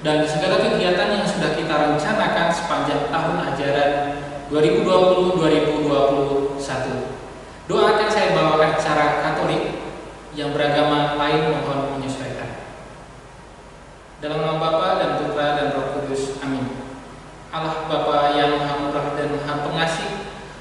dan segala kegiatan yang sudah kita rencanakan sepanjang tahun ajaran 2020-2021. Doa akan saya bawakan secara Katolik, yang beragama lain mohon menyesuaikan. Dalam nama Bapa dan Putra dan Roh Kudus, amin. Allah Bapa yang Maha Murah dan Maha Pengasih,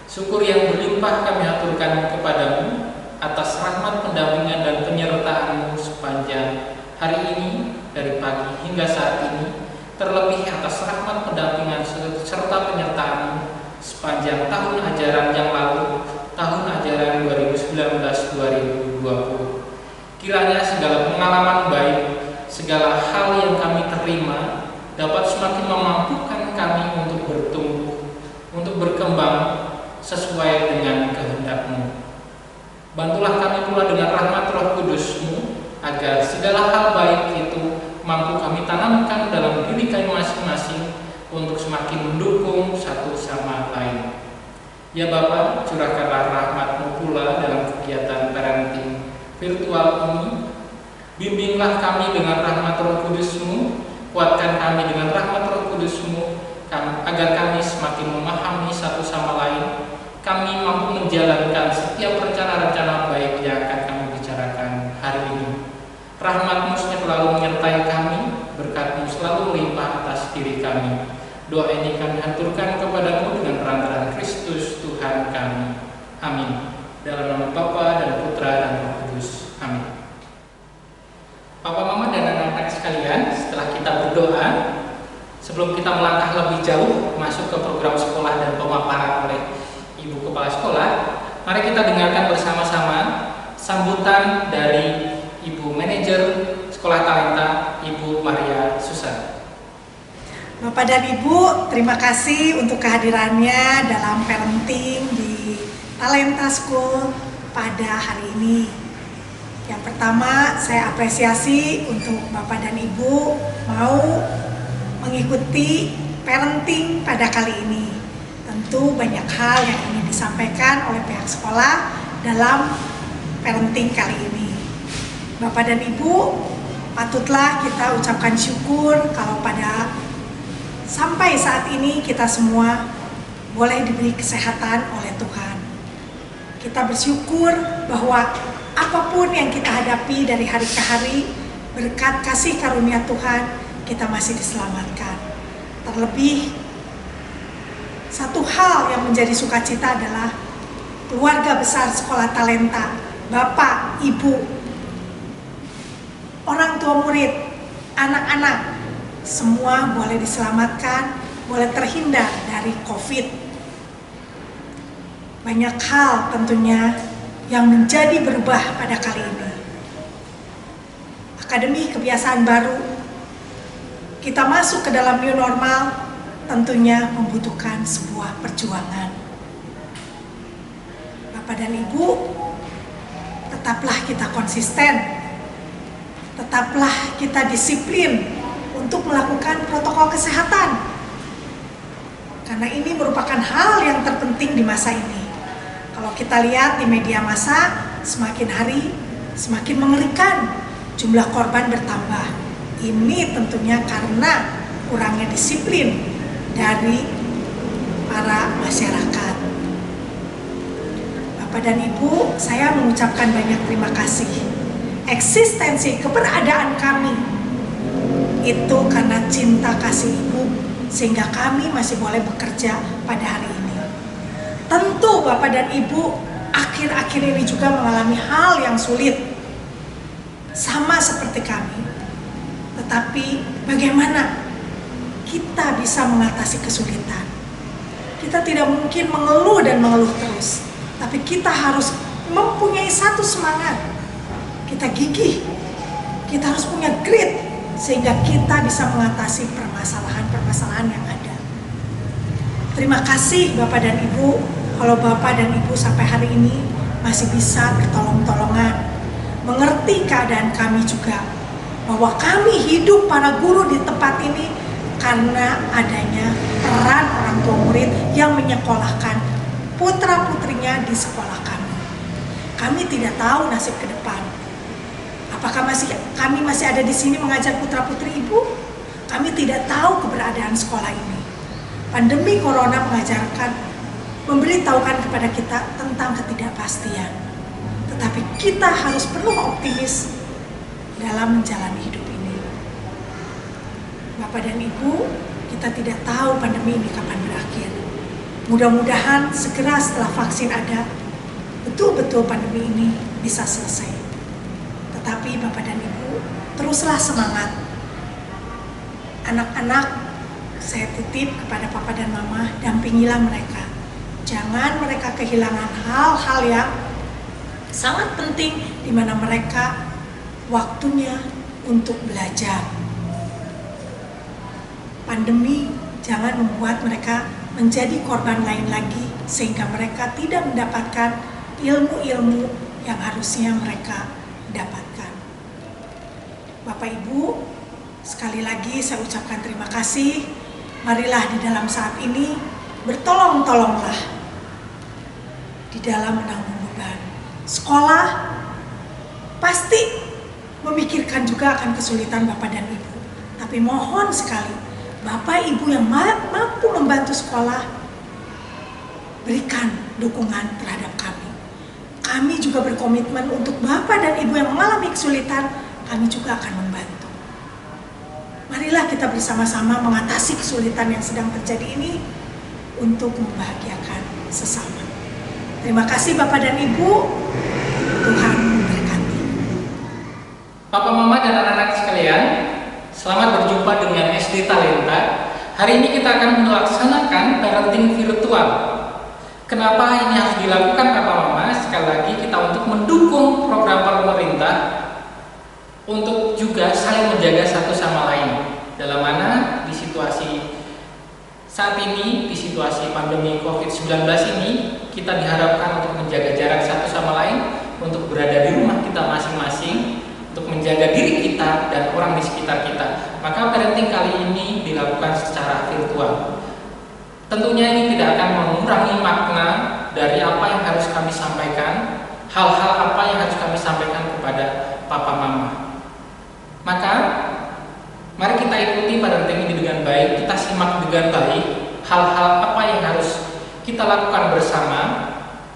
syukur yang berlimpah kami aturkan kepadamu atas rahmat pendampingan dan penyertaan-Mu sepanjang hari ini, dari pagi hingga saat ini, terlebih atas rahmat pendampingan serta penyertaan-Mu sepanjang tahun ajaran yang lalu, tahun ajaran 2019-2020. Kiranya segala pengalaman baik, segala hal yang kami terima dapat semakin memampukan kami untuk bertumbuh, untuk berkembang sesuai dengan kehendak-Mu. Bantulah kami pula dengan rahmat Roh Kudus-Mu, agar segala hal baik itu mampu kami tanamkan dalam diri kami masing-masing untuk semakin mendukung satu sama lain. Ya Bapa, curahkanlah rahmat-Mu pula dalam kegiatan parenting virtual ini. Bimbinglah kami dengan rahmat Roh Kudus-Mu, kuatkan kami dengan rahmat Roh Kudus-Mu, agar kami semakin memahami satu sama lain. Kami mampu menjalankan setiap rencana-rencana baik yang akan kami bicarakan hari ini. Rahmat-Mu selalu menyertai kami, berkat-Mu selalu melimpah atas diri kami. Doa ini kami haturkan kepadamu dengan perantaraan Kristus Tuhan kami. Amin. Dalam nama Bapa dan Putra dan Roh Kudus. Amin. Papa, Mama, dan anak-anak sekalian, setelah kita berdoa, sebelum kita melangkah lebih jauh masuk ke program sekolah dan pemaparan oleh Ibu Kepala Sekolah, mari kita dengarkan bersama-sama sambutan dari Ibu Manajer Sekolah Talenta, Ibu Maria Susan. Bapak dan Ibu, terima kasih untuk kehadirannya dalam parenting di Talenta School pada hari ini. Yang pertama, saya apresiasi untuk Bapak dan Ibu mau mengikuti parenting pada kali ini. Tentu banyak hal yang ingin disampaikan oleh pihak sekolah dalam parenting kali ini. Bapak dan Ibu, patutlah kita ucapkan syukur kalau pada sampai saat ini kita semua boleh diberi kesehatan oleh Tuhan. Kita bersyukur bahwa apapun yang kita hadapi dari hari ke hari, berkat kasih karunia Tuhan, kita masih diselamatkan. Terlebih, satu hal yang menjadi sukacita adalah keluarga besar Sekolah Talenta, Bapak, Ibu, orang tua murid, anak-anak, semua boleh diselamatkan, boleh terhindar dari COVID. Banyak hal tentunya yang menjadi berubah pada kali ini. Akademi kebiasaan baru, kita masuk ke dalam new normal, tentunya membutuhkan sebuah perjuangan. Bapak dan Ibu, tetaplah kita konsisten, tetaplah kita disiplin untuk melakukan protokol kesehatan. Karena ini merupakan hal yang terpenting di masa ini. Kalau kita lihat di media massa, semakin hari semakin mengerikan, jumlah korban bertambah. Ini tentunya karena kurangnya disiplin dari para masyarakat. Bapak dan Ibu, saya mengucapkan banyak terima kasih. Eksistensi keberadaan kami itu karena cinta kasih Ibu, sehingga kami masih boleh bekerja pada hari ini. Tentu Bapak dan Ibu akhir-akhir ini juga mengalami hal yang sulit, sama seperti kami. Tetapi bagaimana kita bisa mengatasi kesulitan? Kita tidak mungkin mengeluh dan mengeluh terus, tapi kita harus mempunyai satu semangat. Kita gigih, kita harus punya grit, sehingga kita bisa mengatasi permasalahan-permasalahan yang ada. Terima kasih Bapak dan Ibu, kalau Bapak dan Ibu sampai hari ini masih bisa bertolong-tolongan, mengerti keadaan kami juga, bahwa kami hidup para guru di tempat ini karena adanya peran orang tua murid yang menyekolahkan putra-putrinya di sekolah kami. Kami tidak tahu nasib ke depan. Apakah kami masih ada di sini mengajar putra-putri Ibu? Kami tidak tahu keberadaan sekolah ini. Pandemi corona memberitahukan kepada kita tentang ketidakpastian. Tetapi kita harus penuh optimis dalam menjalani hidup ini. Bapak dan Ibu, kita tidak tahu pandemi ini kapan berakhir. Mudah-mudahan segera setelah vaksin ada, betul-betul pandemi ini bisa selesai. Tetapi Bapak dan Ibu, teruslah semangat. Anak-anak, saya titip kepada Papa dan Mama, dampingilah mereka. Jangan mereka kehilangan hal-hal yang sangat penting di mana mereka waktunya untuk belajar. Pandemi jangan membuat mereka menjadi korban lain lagi sehingga mereka tidak mendapatkan ilmu-ilmu yang harusnya mereka dapatkan. Bapak Ibu, sekali lagi saya ucapkan terima kasih. Marilah di dalam saat ini bertolong-tolonglah di dalam menanggung beban. Sekolah pasti memikirkan juga akan kesulitan Bapak dan Ibu. Tapi mohon sekali, Bapak Ibu yang mampu membantu sekolah, berikan dukungan terhadap kami. Kami juga berkomitmen untuk Bapak dan Ibu yang mengalami kesulitan, kami juga akan membantu. Marilah kita bersama-sama mengatasi kesulitan yang sedang terjadi ini untuk membahagiakan sesama. Terima kasih Bapak dan Ibu, Tuhan memberkati. Papa, Mama, dan anak-anak sekalian, selamat berjumpa dengan SD Talenta. Hari ini kita akan melaksanakan parenting virtual. Kenapa ini harus dilakukan Papa, Mama? Sekali lagi kita untuk mendukung program pemerintah untuk juga saling menjaga satu sama lain. Dalam mana di situasi saat ini, di situasi pandemi COVID-19 ini, kita diharapkan untuk menjaga jarak satu sama lain, untuk berada di rumah kita masing-masing, untuk menjaga diri kita dan orang di sekitar kita. Maka parenting kali ini dilakukan secara virtual. Tentunya ini tidak akan mengurangi makna dari apa yang harus kami sampaikan, hal-hal apa yang harus kami sampaikan kepada Papa Mama. Maka mari kita ikuti parenting ini dengan baik, kita simak dengan baik hal-hal apa yang harus kita lakukan bersama,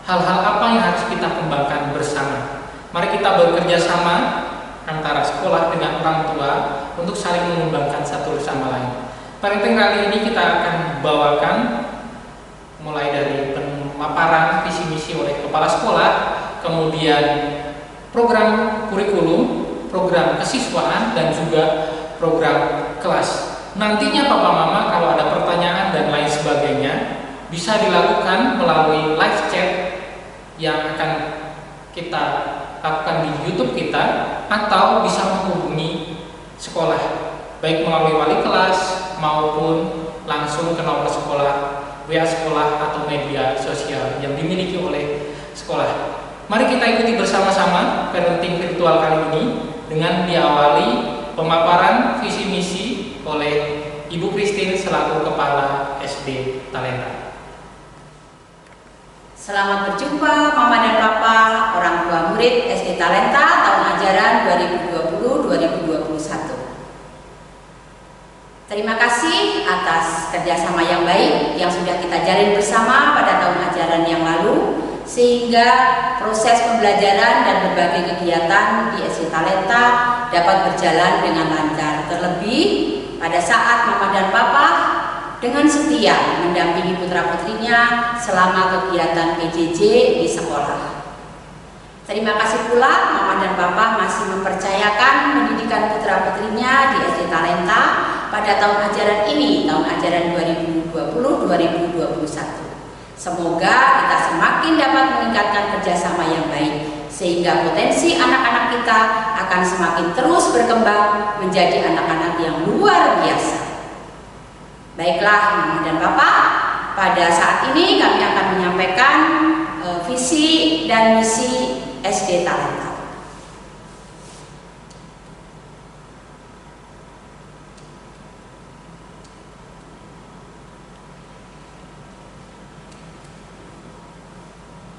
hal-hal apa yang harus kita kembangkan bersama. Mari kita bekerja sama antara sekolah dengan orang tua untuk saling mengembangkan satu sama lain. Parenting kali ini kita akan bawakan mulai dari pemaparan visi misi oleh kepala sekolah, kemudian program kurikulum, program kesiswaan, dan juga program kelas. Nantinya Papa Mama kalau ada pertanyaan dan lain sebagainya bisa dilakukan melalui live chat yang akan kita lakukan di YouTube kita, atau bisa menghubungi sekolah baik melalui wali kelas maupun langsung ke nomor sekolah, WA sekolah, atau media sosial yang dimiliki oleh sekolah. Mari kita ikuti bersama-sama parenting virtual kali ini dengan diawali pemaparan visi misi oleh Ibu Christine selaku Kepala SD Talenta. Selamat berjumpa Mama dan Papa, orang tua murid SD Talenta tahun ajaran 2020-2021. Terima kasih atas kerjasama yang baik yang sudah kita jalin bersama pada tahun ajaran yang lalu, sehingga proses pembelajaran dan berbagai kegiatan di SD Talenta dapat berjalan dengan lancar. Terlebih pada saat Mama dan Papa dengan setia mendampingi putra-putrinya selama kegiatan PJJ di sekolah. Terima kasih pula Mama dan Papa masih mempercayakan pendidikan putra-putrinya di SD Talenta pada tahun ajaran ini, tahun ajaran 2020-2021. Semoga kita semakin dapat meningkatkan kerjasama yang baik, sehingga potensi anak-anak kita akan semakin terus berkembang menjadi anak-anak yang luar biasa. Baiklah Mama dan Papa, pada saat ini kami akan menyampaikan visi dan misi SD Talenta.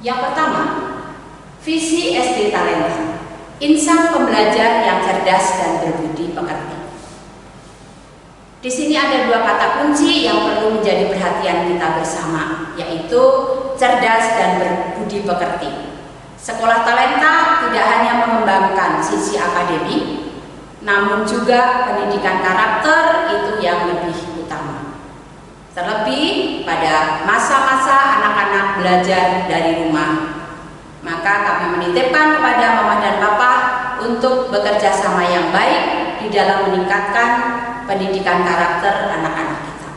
Yang pertama, visi SD Talenta, insan pembelajar yang cerdas dan berbudi pekerti. Di sini ada dua kata kunci yang perlu menjadi perhatian kita bersama, yaitu cerdas dan berbudi pekerti. Sekolah talenta tidak hanya mengembangkan sisi akademik, namun juga pendidikan karakter itu yang lebih utama. Terlebih pada masa-masa anak-anak belajar dari rumah. Maka kami menitipkan kepada Mama dan Papa untuk bekerja sama yang baik di dalam meningkatkan pendidikan karakter anak-anak kita.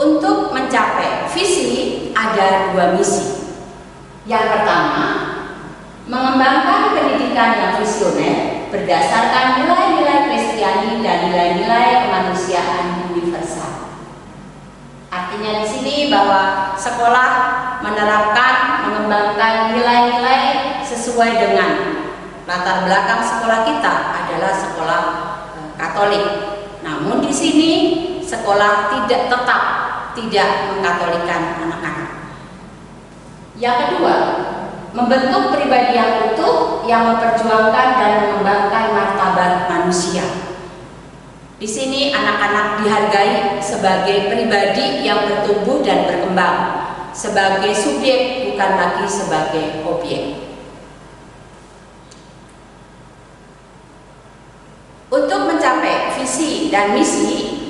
Untuk mencapai visi ada dua misi. Yang pertama, mengembangkan pendidikan yang visioner berdasarkan nilai-nilai Kristiani dan nilai-nilai kemanusiaan universal. Artinya di sini bahwa sekolah menerapkan, mengembangkan nilai-nilai sesuai dengan latar belakang sekolah kita adalah sekolah Katolik. Namun di sini sekolah tetap tidak mengkatolikan anak-anak. Yang kedua, membentuk pribadi yang utuh yang memperjuangkan dan mengembangkan martabat manusia. Di sini anak-anak dihargai sebagai pribadi yang bertumbuh dan berkembang, sebagai subjek bukan lagi sebagai objek. Untuk mencapai visi dan misi,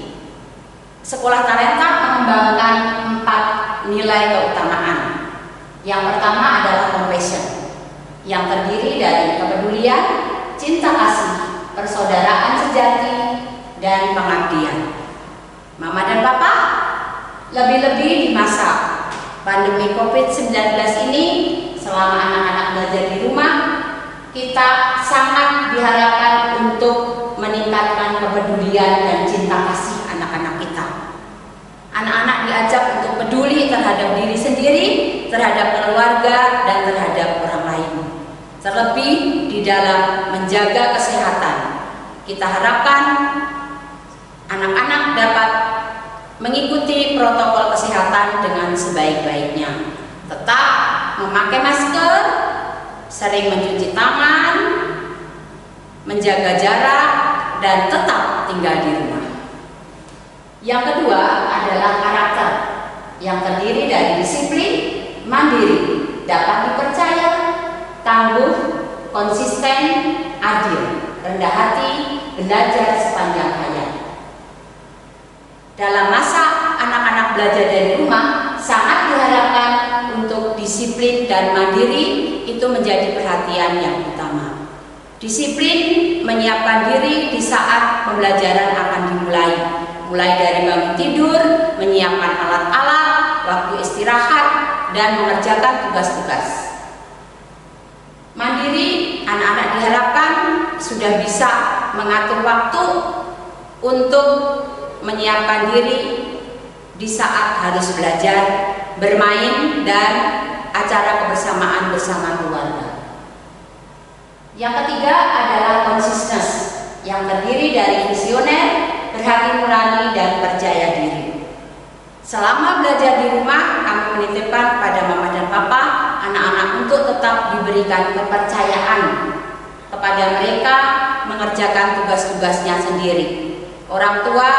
Sekolah Talenta mengembangkan 4 nilai keutamaan. Yang pertama adalah compassion, yang terdiri dari kepedulian, cinta kasih, persaudaraan sejati, dan pengabdian. Mama dan Papa, lebih-lebih di masa pandemi COVID-19 ini, selama anak-anak belajar di rumah, kita sangat diharapkan untuk meningkatkan kepedulian dan cinta kasih anak-anak kita. Anak-anak diajak untuk peduli terhadap diri sendiri, terhadap keluarga, dan terhadap orang lain. Terlebih di dalam menjaga kesehatan. Kita harapkan anak-anak dapat mengikuti protokol kesehatan dengan sebaik-baiknya. Tetap memakai masker, sering mencuci tangan, menjaga jarak, dan tetap tinggal di rumah. Yang kedua adalah karakter, yang terdiri dari disiplin, mandiri, dapat dipercaya, tangguh, konsisten, adil, rendah hati, belajar sepanjang hayat. Dalam masa anak-anak belajar dari rumah, sangat diharapkan untuk disiplin dan mandiri itu menjadi perhatian yang utama. Disiplin menyiapkan diri di saat pembelajaran akan dimulai, mulai dari bangun tidur, menyiapkan alat-alat, waktu istirahat, dan mengerjakan tugas-tugas. Mandiri, anak-anak diharapkan sudah bisa mengatur waktu untuk menyiapkan diri di saat harus belajar, bermain, dan acara kebersamaan bersama keluarga. Yang ketiga adalah konsisten, yang terdiri dari visioner, berhati nurani, dan percaya diri. Selama belajar di rumah, kami menitipkan pada Mama dan Papa anak-anak untuk tetap diberikan kepercayaan kepada mereka mengerjakan tugas-tugasnya sendiri. Orang tua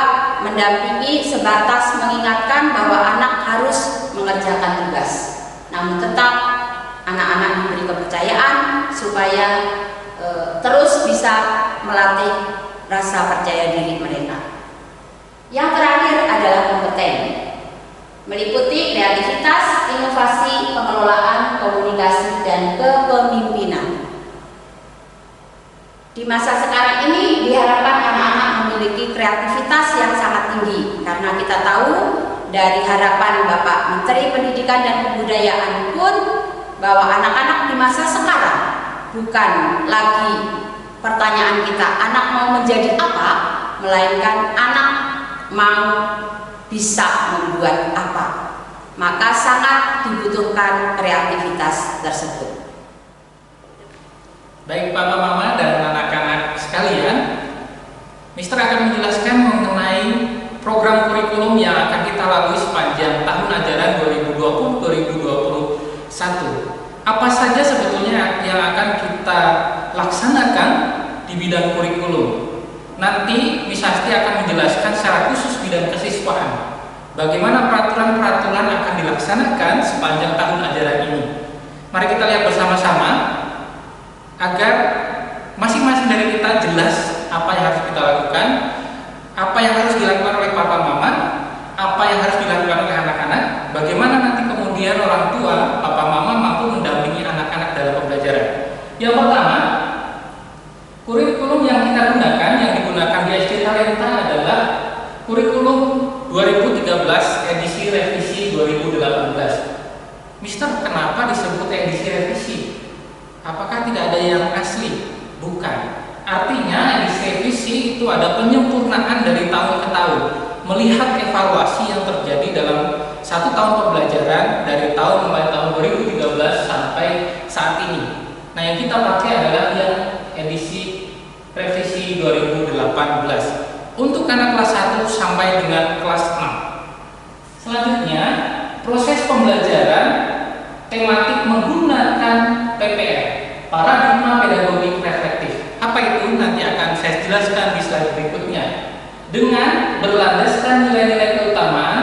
mendampingi sebatas mengingatkan bahwa anak harus mengerjakan tugas. Namun tetap anak-anak diberi kepercayaan supaya terus bisa melatih rasa percaya diri mereka. Yang terakhir adalah kompeten, meliputi kreativitas, inovasi, pengelolaan, komunikasi, dan kepemimpinan. Di masa sekarang ini diharapkan anak-anak memiliki kreativitas yang sangat tinggi, karena kita tahu dari harapan Bapak Menteri Pendidikan dan Kebudayaan pun bahwa anak-anak di masa sekarang bukan lagi pertanyaan kita anak mau menjadi apa, melainkan anak mau bisa membuat apa. Maka sangat dibutuhkan kreativitas tersebut. Baik Papa, Mama, dan anak-anak sekalian, Mister akan menjelaskan mengenai program kurikulum yang akan kita lalui sepanjang tahun ajaran 2020-2021. Apa saja sebetulnya yang akan kita laksanakan di bidang kurikulum? nanti Miss Asti akan menjelaskan secara khusus bidang kesiswaan. Bagaimana peraturan-peraturan akan dilaksanakan sepanjang tahun ajaran ini. Mari kita lihat bersama-sama agar masing-masing dari kita jelas apa yang harus kita lakukan, apa yang harus dilakukan oleh papa mama, apa yang harus dilakukan oleh anak-anak, bagaimana nanti kemudian orang tua, papa mama mampu mendampingi anak-anak dalam pembelajaran. Yang pertama, kurikulum yang kita gunakan, yang digunakan di SD Talenta adalah kurikulum 2013 edisi revisi 2018. Mister, kenapa disebut edisi revisi? Apakah tidak ada yang asli? Bukan. Artinya edisi revisi itu ada penyempurnaan dari tahun ke tahun, melihat evaluasi yang terjadi dalam satu tahun pembelajaran dari mulai tahun 2013 sampai saat ini. Nah, yang kita pakai adalah yang edisi revisi 2018 untuk anak kelas 1 sampai dengan kelas 6. Selanjutnya, proses pembelajaran tematik menggunakan PPR, paradigma pedagogik reflektif. Apa itu? Nanti akan saya jelaskan di slide berikutnya. Dengan berlandaskan nilai-nilai keutamaan,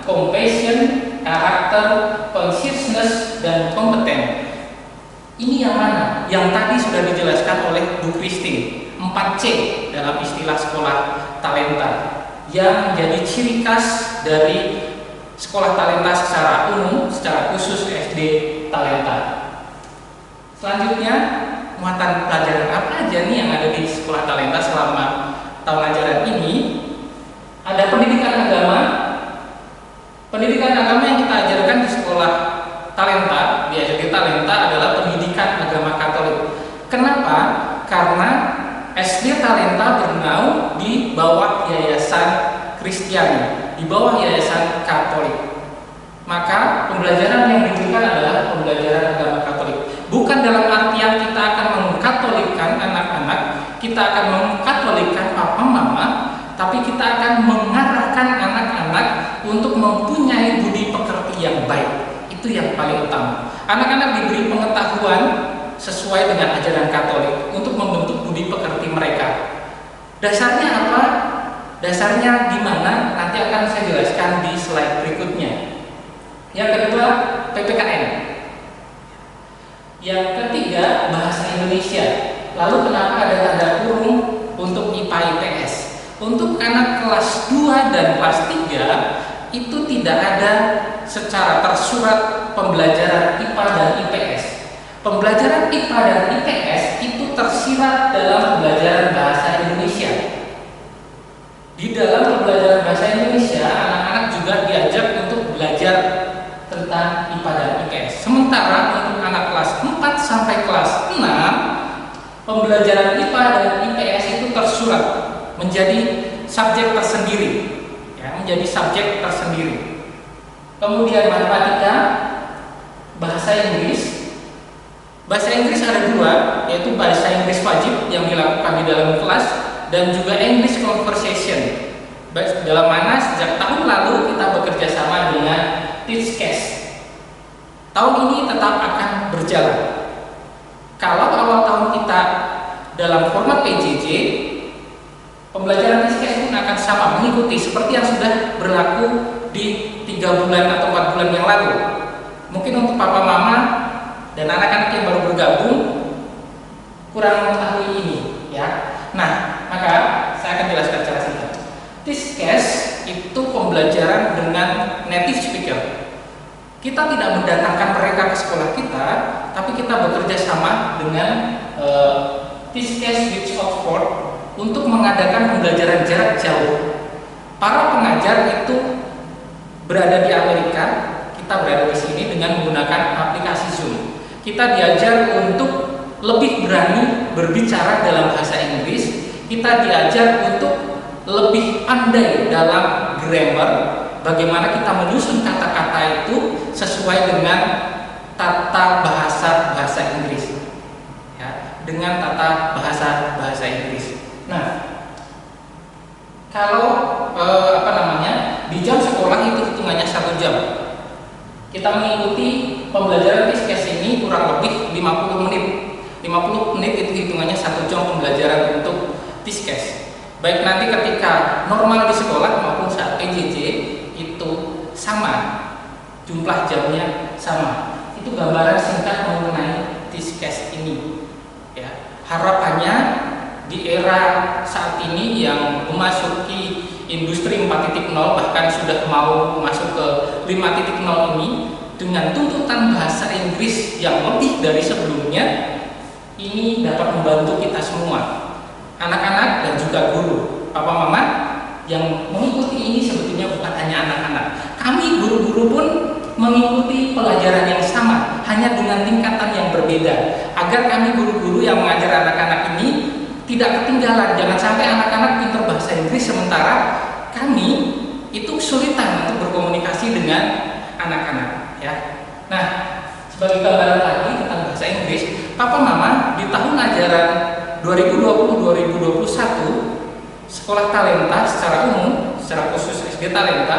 compassion, karakter, consciousness, dan kompeten. Ini yang mana? Yang tadi sudah dijelaskan oleh Bu Christine. 4C dalam istilah sekolah talenta yang menjadi ciri khas dari sekolah talenta secara umum, secara khusus SD Talenta. Selanjutnya, muatan pelajaran apa aja nih yang ada di sekolah talenta selama tahun ajaran ini? Ada pendidikan agama. Pendidikan agama yang kita ajarkan di sekolah talenta, di SD Talenta adalah pendidikan agama Katolik. Kenapa? Karena SD Talenta bernaung di bawah yayasan Kristiani, di bawah yayasan Katolik. Maka pembelajaran yang diberikan adalah pembelajaran agama Katolik. Bukan dalam artian kita akan mengkatolikkan anak-anak, kita akan mengkatolikkan papa mama, tapi kita akan mengarahkan anak-anak untuk mempunyai budi pekerti yang baik. Itu yang paling utama. Anak-anak diberi pengetahuan sesuai dengan ajaran Katolik untuk membentuk budi pekerti mereka. Dasarnya apa? Dasarnya di mana? Nanti akan saya jelaskan di slide berikutnya. Yang kedua, PPKN. Yang ketiga, bahasa Indonesia. Lalu kenapa ada tanda kurung untuk IPA IPS? Untuk anak kelas 2 dan kelas 3 itu tidak ada secara tersurat pembelajaran IPA dan IPS. Pembelajaran IPA dan IPS itu tersirat dalam pembelajaran bahasa Indonesia. Di dalam pembelajaran bahasa Indonesia, anak-anak juga diajak untuk belajar tentang IPA dan IPS. Sementara untuk anak kelas 4 sampai kelas 6, pembelajaran IPA dan IPS itu tersurat menjadi subjek tersendiri, ya, menjadi subjek tersendiri. Kemudian matematika, bahasa Inggris. Bahasa Inggris ada dua, yaitu bahasa Inggris wajib yang dilakukan di dalam kelas dan juga English conversation. Dalam mana sejak tahun lalu kita bekerja sama dengan Teachcast. Tahun ini tetap akan berjalan. Kalau awal tahun kita dalam format PJJ, pembelajaran Teachcast pun akan sama, mengikuti seperti yang sudah berlaku di 3 bulan atau 4 bulan yang lalu. Mungkin untuk papa mama dan anak-anak yang baru bergabung kurang mengetahui ini, ya. Nah, maka saya akan jelaskan secara singkat. Teachcast itu pembelajaran dengan native speaker. Kita tidak mendatangkan mereka ke sekolah kita, tapi kita bekerja sama dengan Teachcast with Oxford untuk mengadakan pembelajaran jarak jauh. Para pengajar itu berada di Amerika, kita berada di sini dengan menggunakan aplikasi Zoom. Kita diajar untuk lebih berani berbicara dalam bahasa Inggris. Kita diajar untuk lebih pandai dalam grammar, bagaimana kita menyusun kata-kata itu sesuai dengan tata bahasa Inggris, ya, dengan tata bahasa Inggris. Nah, kalau di jam sekolah itu hitungannya 1 jam. Kita mengikuti pembelajaran Teachcast ini kurang lebih 50 menit. 50 menit itu hitungannya 1 jam pembelajaran untuk Teachcast. baik nanti ketika normal di sekolah maupun saat PJJ itu sama, jumlah jamnya sama. Itu gambaran singkat mengenai TISKES ini. Ya, harapannya di era saat ini yang memasuki industri 4.0 bahkan sudah mau masuk ke 5.0 ini dengan tuntutan bahasa Inggris yang lebih dari sebelumnya, ini dapat membantu kita semua, anak-anak dan juga guru, papa mama yang mengikuti ini sebetulnya bukan hanya anak-anak. Kami guru-guru pun mengikuti pelajaran yang sama, hanya dengan tingkatan yang berbeda, agar kami guru-guru yang mengajar anak-anak ini tidak ketinggalan. Jangan sampai anak-anak pintar bahasa Inggris sementara kami itu kesulitan untuk berkomunikasi dengan anak-anak, ya. Nah, sebagai gambaran lagi tentang bahasa Inggris, papa mama di tahun ajaran 2020-2021 sekolah talenta secara umum, secara khusus SD Talenta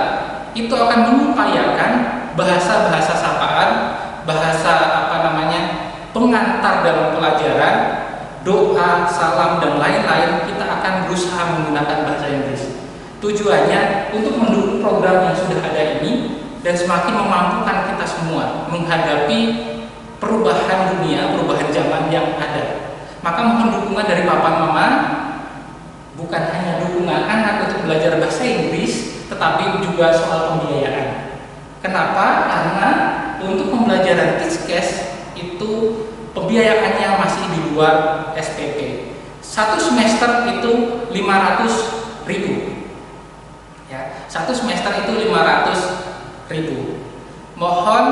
itu akan mengupayakan bahasa-bahasa sapaan, bahasa pengantar dalam pelajaran, doa, salam dan lain-lain. Kita akan berusaha menggunakan bahasa Inggris. Tujuannya untuk mendukung program yang sudah ada ini dan semakin memampukan kita semua menghadapi perubahan dunia, perubahan zaman yang ada. Maka mohon dukungan dari papa mama, bukan hanya dukungan anak untuk belajar bahasa Inggris, tetapi juga soal pembiayaan. Kenapa? Karena untuk pembelajaran TISKES itu pembiayaannya masih di luar SPP. Satu semester itu 500.000. Ya, satu semester itu 500.000. Mohon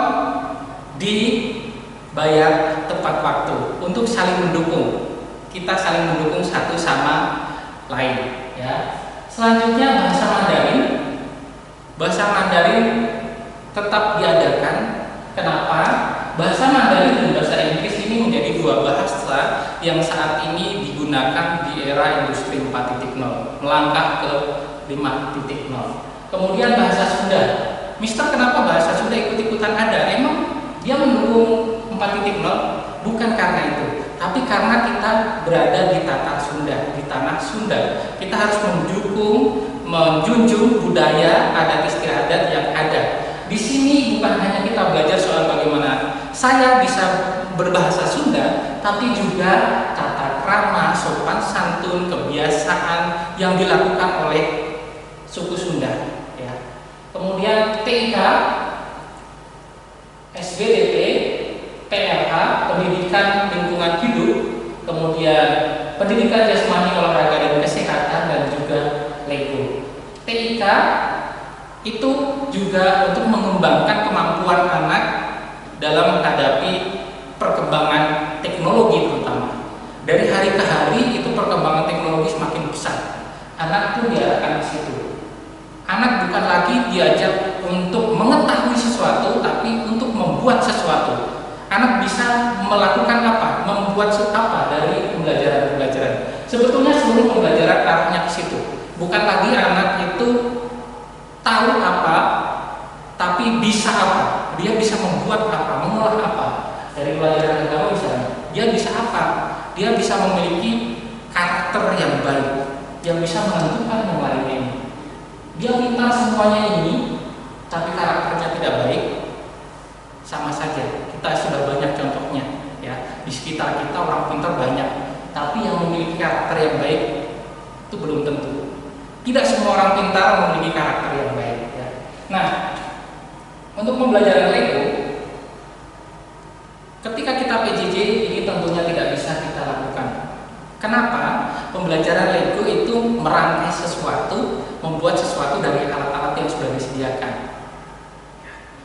dibayar tepat waktu untuk saling mendukung. Kita saling mendukung satu sama lain, ya. Selanjutnya bahasa Mandarin. Bahasa Mandarin tetap diadakan. Kenapa? Bahasa Mandarin dan bahasa Inggris ini menjadi dua bahasa yang saat ini digunakan di era industri 4.0, melangkah ke 5.0. Kemudian bahasa Sunda. Mister, kenapa bahasa Sunda ikut-ikutan ada? Emang dia mendukung 4.0? Bukan karena itu, tapi karena kita berada di tata Sunda, di tanah Sunda. Kita harus menjunjung budaya adat istiadat yang ada. Di sini bukan hanya kita belajar soal bagaimana saya bisa berbahasa Sunda, tapi juga tata krama, sopan santun, kebiasaan yang dilakukan oleh suku Sunda. Ya. Kemudian TIK, SBDT, PLH, pendidikan lingkungan hidup, kemudian pendidikan jasmani, olahraga dan kesehatan, dan juga LEGO. TIK itu juga untuk mengembangkan kemampuan anak dalam menghadapi perkembangan teknologi terutama. Dari hari ke hari itu perkembangan teknologi semakin pesat. Anak pun diarahkan ke situ. Anak bukan lagi diajak untuk mengetahui sesuatu, tapi untuk membuat sesuatu. Anak bisa melakukan apa? Membuat apa dari pembelajaran-pembelajaran. Sebetulnya seluruh pembelajaran arahnya ke situ. Bukan lagi anak itu tahu apa, tapi bisa apa. Dia bisa membuat apa, mengolah apa. Dari pelajaran agama misalnya, dia bisa apa? Dia bisa memiliki karakter yang baik, yang bisa menentukan yang lainnya ini. Dia pintar semuanya ini, tapi karakternya tidak baik, sama saja. Kita sudah banyak contohnya, ya. Di sekitar kita orang pintar banyak, tapi yang memiliki karakter yang baik itu belum tentu. Tidak semua orang pintar memiliki karakter yang baik, ya. Nah, untuk pembelajaran LEGO, ketika kita PJJ ini tentunya tidak bisa kita lakukan. Kenapa? Pembelajaran LEGO itu merangkai sesuatu, membuat sesuatu dari alat-alat yang sudah disediakan.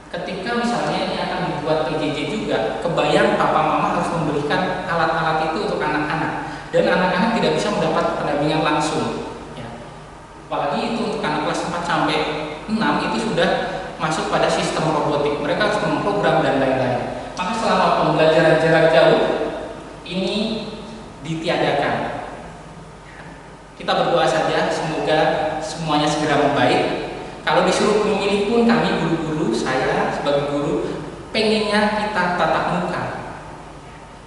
Ketika misalnya ini akan dibuat PJJ juga, kebayang papa mama harus membelikan alat-alat itu untuk anak-anak, dan anak-anak tidak bisa mendapat pendampingan langsung. Apalagi itu untuk anak kelas 4 sampai 6 itu sudah masuk pada sistem robotik. Mereka harus memprogram dan lain-lain. Maka selama pembelajaran jarak jauh ini ditiadakan. Kita berdoa saja semoga semuanya segera membaik. Kalau disuruh memilih pun kami guru-guru, saya sebagai guru pengennya kita tatap muka.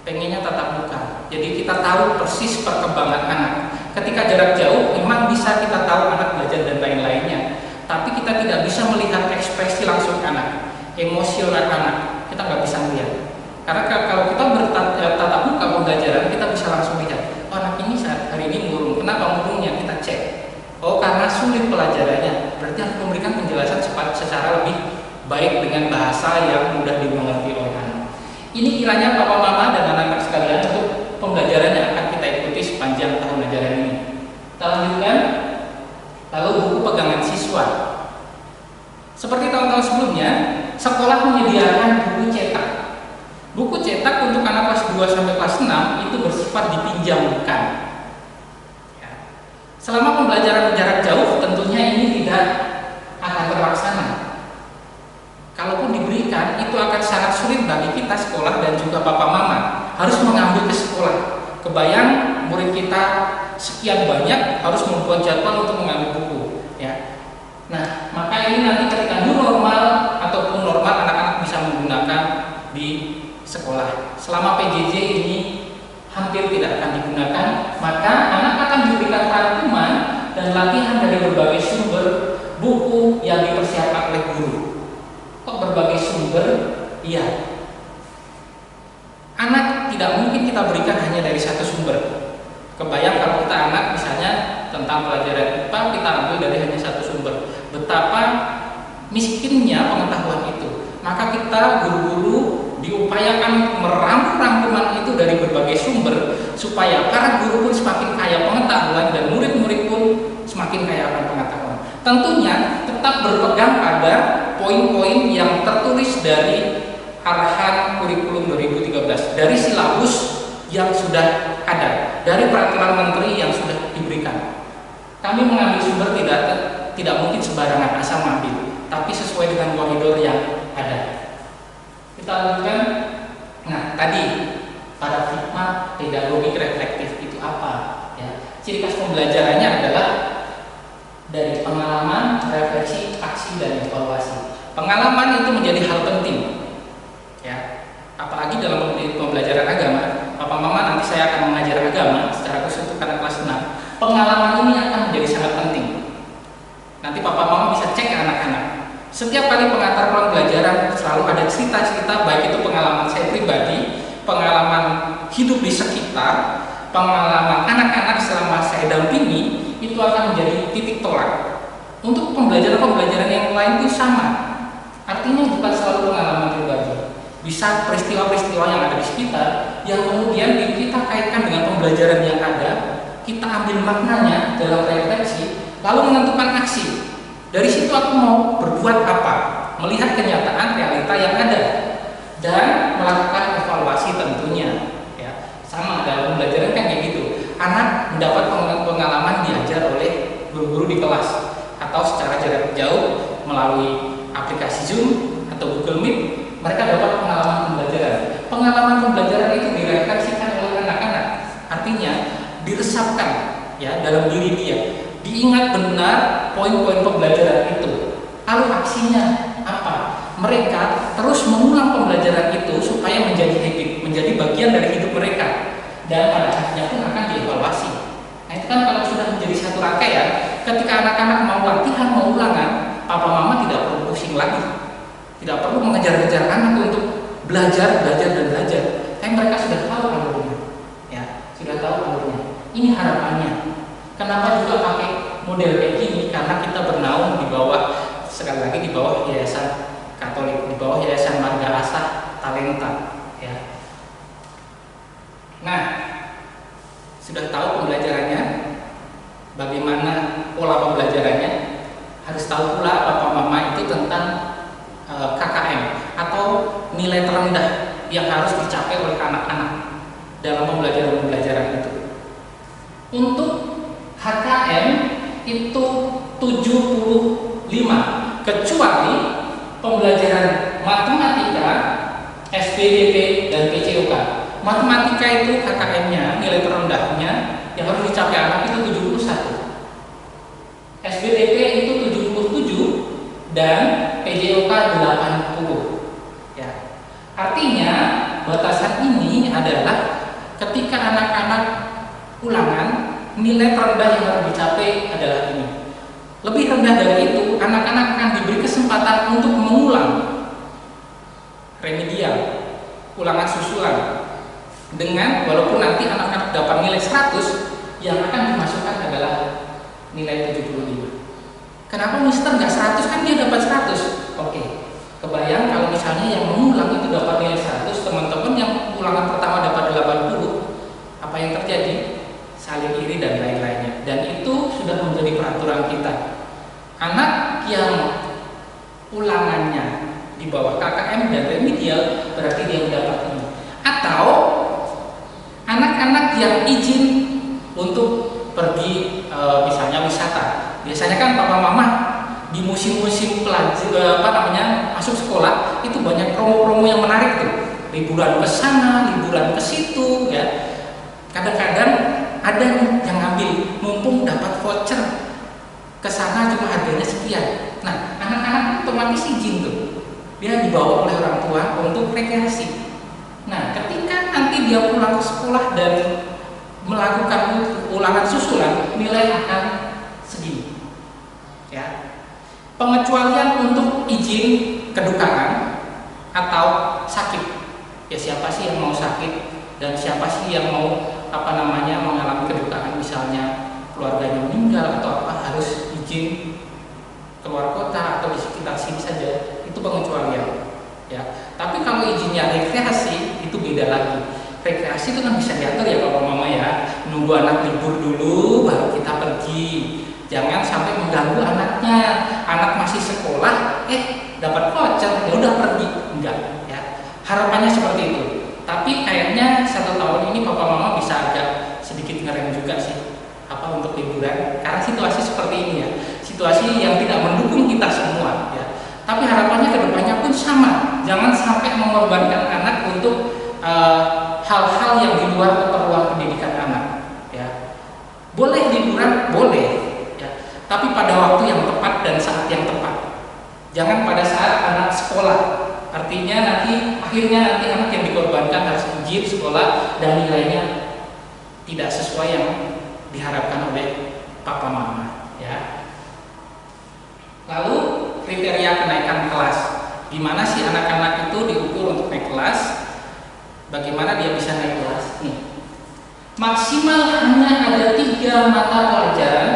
Pengennya tatap muka. Jadi kita tahu persis perkembangan anak. ketika jarak jauh memang bisa kita tahu anak belajar dan lain-lainnya, tapi kita tidak bisa melihat ekspresi langsung anak, emosional anak, kita nggak bisa melihat. Karena kalau kita bertatap muka pembelajaran, kita bisa langsung lihat, oh anak ini saat hari ini murung, kenapa murungnya, kita cek. Oh karena sulit pelajarannya, berarti harus memberikan penjelasan secara lebih baik dengan bahasa yang mudah dimengerti oleh anak. Ini kiranya papa mama dan anak-anak sekalian untuk pembelajaran yang akan kita ikuti sepanjang tahun ajaran ini. Kita lanjutkan. Lalu buku pegangan siswa. Seperti tahun-tahun sebelumnya, sekolah menyediakan buku cetak. Buku cetak untuk anak kelas 2 sampai kelas 6 itu bersifat dipinjamkan. Ya. Selama pembelajaran jarak jauh, tentunya ini tidak akan terlaksana. Kalaupun diberikan, itu akan sangat sulit bagi kita sekolah dan juga papa mama harus mengambil ke sekolah. Kebayang murid kita sekian banyak harus membuat jadwal untuk mengambil buku, ya. Nah, maka ini nanti ketika new normal ataupun normal anak-anak bisa menggunakan di sekolah. Selama PJJ ini hampir tidak akan digunakan, maka anak akan diberikan rangkuman dan latihan dari berbagai sumber buku yang dipersiapkan oleh guru. Kok berbagai sumber? Iya. Anak tidak mungkin kita berikan hanya dari satu sumber. Kebayang kalau kita anak misalnya tentang pelajaran IPA kita ambil dari hanya satu sumber. Betapa miskinnya pengetahuan itu. Maka kita guru-guru diupayakan meramu rangkuman itu dari berbagai sumber supaya para guru pun semakin kaya pengetahuan dan murid-murid pun semakin kaya akan pengetahuan. Tentunya tetap berpegang pada poin-poin yang tertulis dari arahan kurikulum 2013, dari silabus yang sudah ada, dari peraturan menteri yang sudah diberikan. Kami mengambil sumber tidak mungkin sembarangan asal mengambil, tapi sesuai dengan koridor yang ada. Kita lanjutkan. Nah, tadi pada hikmah pedagogik reflektif itu apa? Ya, ciri khas pembelajarannya adalah dari pengalaman, refleksi, aksi, dan evaluasi. Pengalaman itu menjadi hal penting, ya. Apalagi dalam pembelajaran agama. Papa mama nanti saya akan mengajar agama secara khusus untuk anak kelas 6. Pengalaman ini akan menjadi sangat penting. Nanti papa mama bisa cek ke anak-anak. Setiap kali pengantar pembelajaran selalu ada cerita-cerita, baik itu pengalaman saya pribadi, pengalaman hidup di sekitar, pengalaman anak-anak selama saya dampingi, itu akan menjadi titik tolak. Untuk pembelajaran-pembelajaran yang lain itu sama. Artinya bukan selalu pengalaman pribadi. Bisa peristiwa-peristiwa yang ada di sekitar yang kemudian kita kaitkan dengan pembelajaran yang ada, kita ambil maknanya dalam refleksi, lalu menentukan aksi. Dari situ aku mau berbuat apa, melihat kenyataan realita yang ada dan melakukan evaluasi tentunya. Ya, sama dalam pembelajaran kan kayak gitu. Anak mendapat pengalaman diajar oleh guru-guru di kelas atau secara jarak jauh melalui aplikasi Zoom atau Google Meet. Mereka dapat pengalaman pembelajaran. Pengalaman pembelajaran itu direfleksikan oleh anak-anak. Artinya diresapkan ya dalam diri dia. Diingat benar poin-poin pembelajaran itu. Lalu aksinya apa? Mereka terus mengulang pembelajaran itu supaya menjadi habit, menjadi bagian dari hidup mereka. Dan pada akhirnya pun akan dievaluasi. Nah itu kan kalau sudah menjadi satu rangkaian, ketika anak-anak mau latihan, mau ulangan, papa mama tidak perlu pusing lagi. Tidak perlu mengejar-kejar anak untuk belajar, dan belajar. Tapi mereka sudah tahu alurnya, ya, sudah tahu alurnya. Ini harapannya. Kenapa juga pakai model kayak gini? Karena kita bernaung di bawah, sekali lagi di bawah Yayasan Katolik, di bawah Yayasan Marga Asah Talenta, ya. Nah, sudah tahu pembelajarannya, bagaimana pola pembelajarannya. Harus tahu pula papa mama itu tentang KKM atau nilai terendah yang harus dicapai oleh anak-anak dalam pembelajaran itu. Untuk HKM itu 75, kecuali pembelajaran matematika, SPDP dan PCOK. Matematika itu KKM-nya, nilai terendahnya yang harus dicapai anak itu 71. SPDP itu 77 dan PJOK 80. Ya. Artinya batasan ini adalah ketika anak-anak ulangan nilai terendah yang harus dicapai adalah ini. Lebih rendah dari itu, anak-anak akan diberi kesempatan untuk mengulang remedial, ulangan susulan. Dengan walaupun nanti anak-anak dapat nilai 100, yang akan dimasukkan adalah nilai 75. Kenapa Mister nggak 100, kan dia dapat 100? Oke, kebayang kalau misalnya yang mengulang itu dapat nilai 100, teman-teman yang ulangan pertama dapat 80, apa yang terjadi? Saling iri dan lain-lainnya. Dan itu sudah menjadi peraturan kita. Anak yang ulangannya di bawah KKM dan remedial berarti dia mendapat ini. Atau anak-anak yang izin untuk pergi misalnya wisata. Biasanya kan papa mama di musim-musim masuk sekolah itu banyak promo-promo yang menarik tuh. Liburan ke sana, liburan ke situ ya. Kadang-kadang ada yang ngambil mumpung dapat voucher ke sana cuma harganya sekian. Nah, anak-anak otomatis izin tuh. Dia dibawa oleh orang tua untuk rekreasi. Nah, ketika nanti dia pulang ke sekolah dan melakukan ulangan susulan, nilai akan segini. Ya. Pengecualian untuk izin kedukaan atau sakit. Ya siapa sih yang mau sakit dan siapa sih yang mau mengalami kedukaan, misalnya keluarganya meninggal atau apa, harus izin keluar kota atau di sekitar sini saja, itu pengecualian. Ya. Tapi kalau izinnya rekreasi itu beda lagi. Rekreasi itu kan bisa diatur ya papa mama ya, nunggu anak libur dulu baru kita pergi. Jangan sampai mengganggu anaknya. Anak masih sekolah, dapat voucher, ya udah pergi. Enggak, ya. Harapannya seperti itu. Tapi kayaknya 1 tahun ini papa mama bisa agak sedikit ngerem juga sih untuk liburan, karena situasi seperti ini ya, situasi yang tidak mendukung kita semua ya. Tapi harapannya kedepannya pun sama, jangan sampai mengorbankan anak untuk hal-hal yang di luar keperluan pendidikan anak ya. Boleh liburan, boleh ya, tapi pada waktu yang tepat dan saat yang tepat. Jangan pada saat anak sekolah, artinya akhirnya nanti anak yang dikorbankan harus izin sekolah dan nilainya tidak sesuai yang diharapkan oleh papa mama ya. Lalu kriteria kenaikan kelas, gimana sih anak-anak itu diukur untuk naik kelas? Bagaimana dia bisa naik kelas? Nih, maksimal hanya ada 3 mata pelajaran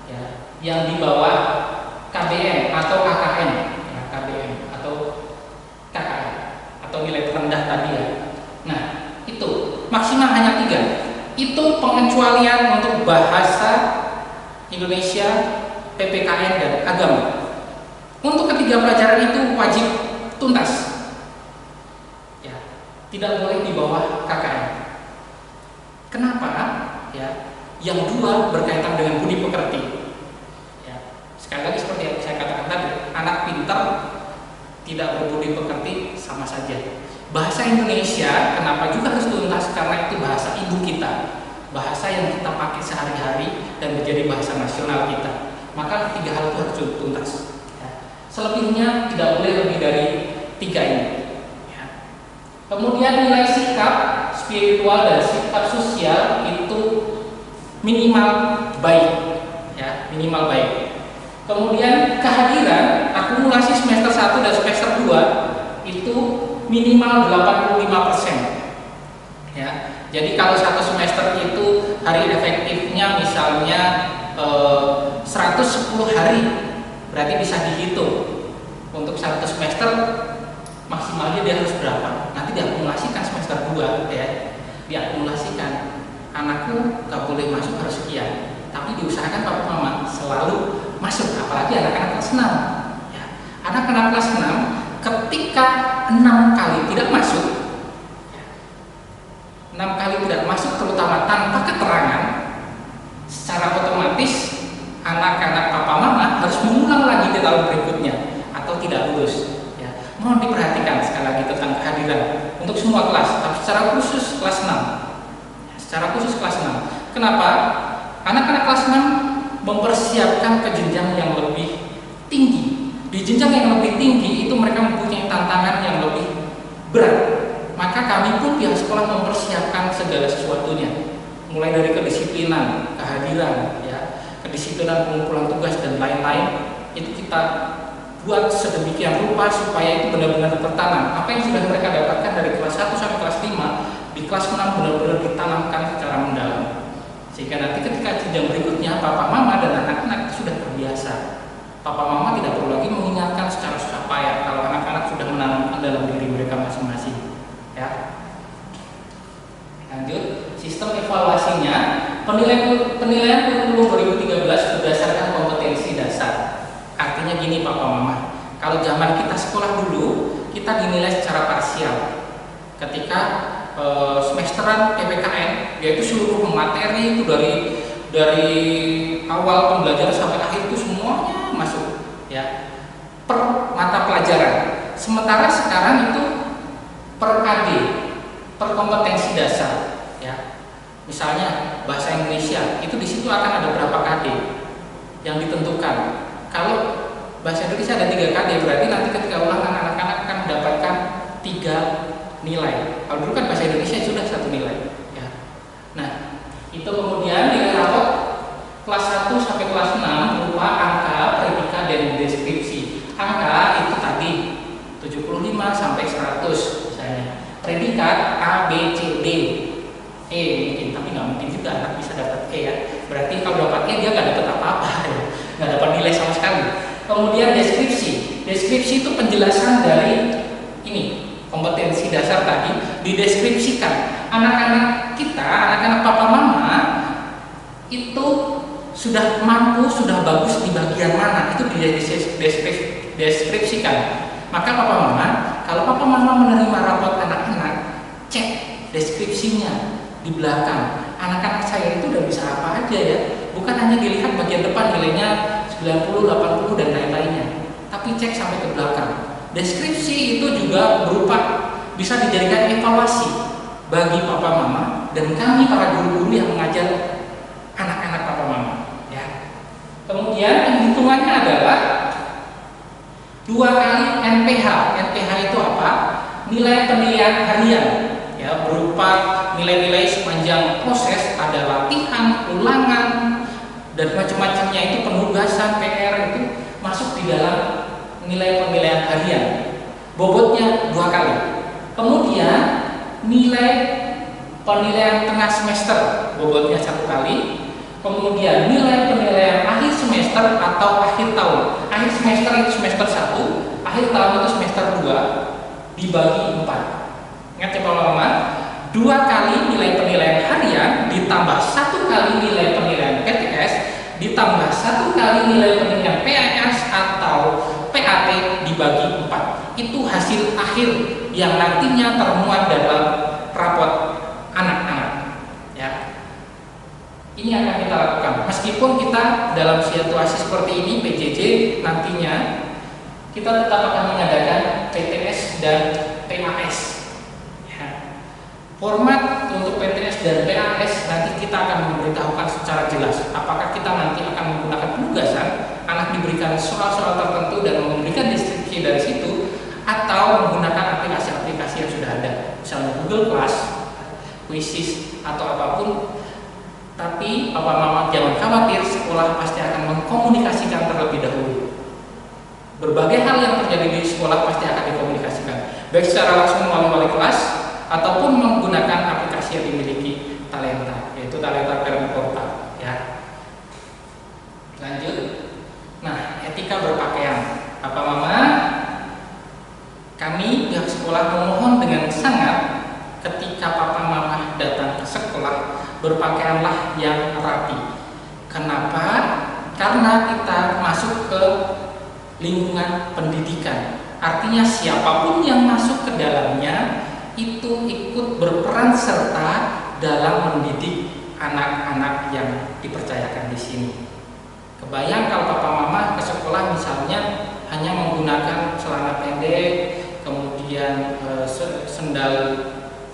ya, yang di bawah KBM atau KKN ya, KBM atau KKN atau nilai terendah tadi ya. Nah, itu maksimal hanya 3. Itu pengecualian untuk bahasa Indonesia, PPKN dan agama. Untuk ketiga pelajaran itu wajib tuntas. Ya, tidak boleh di bawah KKN. Kenapa? Ya, yang 2 berkaitan dengan budi pekerti. Ya, sekali lagi seperti yang saya katakan tadi, anak pintar tidak berbudi pekerti sama saja. Bahasa Indonesia kenapa juga harus tuntas? Karena itu bahasa ibu kita, bahasa yang kita pakai sehari-hari dan menjadi bahasa nasional kita. Maka 3 hal itu harus tuntas ya. Selebihnya tidak boleh lebih dari 3 ini ya. Kemudian nilai sikap spiritual dan sikap sosial itu minimal baik ya, minimal baik. Kemudian kehadiran akumulasi semester 1 dan semester 2 itu minimal 85% ya. Jadi kalau 1 semester itu hari efektifnya misalnya 110 hari, berarti bisa dihitung untuk 1 semester maksimalnya dia harus berapa. Nanti diakumulasikan semester 2 ya, diakumulasikan. Anakku gak boleh masuk harus sekian, tapi diusahakan papa mama selalu masuk, apalagi anak-anak kelas 6 ya. Anak-anak kelas 6 ketika 6 kali tidak masuk, 6 kali tidak masuk terutama tanpa keterangan, secara otomatis anak-anak papa mama harus mengulang lagi di tahun berikutnya atau tidak lulus ya. Mohon diperhatikan sekali lagi tentang kehadiran untuk semua kelas, tapi secara khusus kelas 6 ya, secara khusus kelas 6. Kenapa? Anak-anak kelas 6 mempersiapkan ke jenjang yang lebih tinggi. Di jenjang yang lebih tinggi itu mereka mempunyai tantangan yang lebih berat. Maka kami pun pihak sekolah mempersiapkan segala sesuatunya mulai dari kedisiplinan, kehadiran, ya, kedisiplinan pengumpulan tugas dan lain-lain, itu kita buat sedemikian rupa supaya itu benar-benar tertanam. Apa yang sudah mereka dapatkan dari kelas 1 sampai kelas 5 di kelas 6 benar-benar ditanamkan secara mendalam, sehingga nanti ketika jenjang berikutnya papa mama dan anak-anak sudah terbiasa. Papa mama tidak perlu lagi mengingatkan secara susah payah kalau anak-anak sudah menanamkan dalam diri mereka masing-masing, ya. Lanjut, sistem evaluasinya, penilaian kurikulum 2013 berdasarkan kompetensi dasar. Artinya gini papa mama, kalau zaman kita sekolah dulu, kita dinilai secara parsial. Ketika semesteran PPKN, yaitu seluruh materi itu dari awal pembelajaran sampai akhir itu semuanya masuk, ya, per mata pelajaran. Sementara sekarang itu per KD, per kompetensi dasar, ya. Misalnya bahasa Indonesia, itu di situ akan ada berapa KD yang ditentukan. Kalau bahasa Indonesia ada 3 KD, berarti nanti ketika ulangan anak-anak akan mendapatkan 3 nilai. Kalau dulu kan bahasa Indonesia sudah 1 nilai, ya. Nah, itu kemudian nilai rapot kelas 1 sampai kelas 6 berupa angka, predika, dan deskripsi. Angka itu tadi 75 sampai 100 misalnya. Predikat A, B, C, D, E mungkin, tapi nggak mungkin juga anak bisa dapat E, ya. Berarti kalau dapat E dia nggak dapat apa-apa, ya. Nggak dapat nilai sama sekali. Kemudian deskripsi. Deskripsi itu penjelasan dari ini kompetensi dasar tadi dideskripsikan. Anak-anak kita, anak-anak papa mama itu sudah mampu, sudah bagus di bagian mana, itu dideskripsikan. Maka papa mama, kalau papa mama menerima rapot anak-anak, cek deskripsinya di belakang. Anak-anak saya itu udah bisa apa aja, ya. Bukan hanya dilihat bagian depan nilainya 90, 80 dan lain-lainnya, tapi cek sampai ke belakang. Deskripsi itu juga berupa bisa dijadikan evaluasi bagi papa mama dan kami para guru-guru yang mengajar anak-anak papa mama, ya. Kemudian penghitungannya adalah 2 kali NPH. NPH itu apa? Nilai penilaian harian, ya, berupa nilai-nilai sepanjang proses, ada latihan, ulangan, dan macam-macamnya, itu penugasan, PR, itu masuk di dalam nilai penilaian harian. Bobotnya 2 kali. Kemudian nilai penilaian tengah semester, bobotnya 1 kali. Kemudian nilai penilaian akhir semester atau akhir tahun. Akhir semester itu semester 1, akhir tahun itu semester 2, dibagi 4. Ingat ya Pak Mama, 2 kali nilai penilaian harian ditambah 1 kali nilai penilaian PTS ditambah 1 kali nilai penilaian PAS atau PAT dibagi 4. Itu hasil akhir yang nantinya termuat dalam rapot anak-anak, ya. Ini akan kita lakukan. Meskipun kita dalam situasi seperti ini PJJ, nantinya kita tetap akan mengadakan PTS dan PAS. Ya. Format untuk PTS dan PAS nanti kita akan memberitahukan secara jelas. Apakah kita nanti akan menggunakan penugasan, anak diberikan soal-soal tertentu dan memberikan deskripsi dari situ, atau menggunakan aplikasi-aplikasi yang sudah ada, misalnya Google Class, Quizzes, atau apapun. Tapi papa mama jangan khawatir, sekolah pasti akan mengkomunikasikan terlebih dahulu. Berbagai hal yang terjadi di sekolah pasti akan dikomunikasikan, baik secara langsung melalui wali kelas ataupun menggunakan aplikasi yang dimiliki Talenta, yaitu Talenta Parent Portal, ya. Lanjut. Nah, etika berpakaian. Papa mama, kami pihak sekolah memohon dengan sangat ketika papa mama datang ke sekolah, berpakaianlah yang rapi. Kenapa? Karena kita masuk ke lingkungan pendidikan. Artinya siapapun yang masuk ke dalamnya itu ikut berperan serta dalam mendidik anak-anak yang dipercayakan di sini. Kebayang kalau papa mama ke sekolah misalnya hanya menggunakan celana pendek, kemudian sendal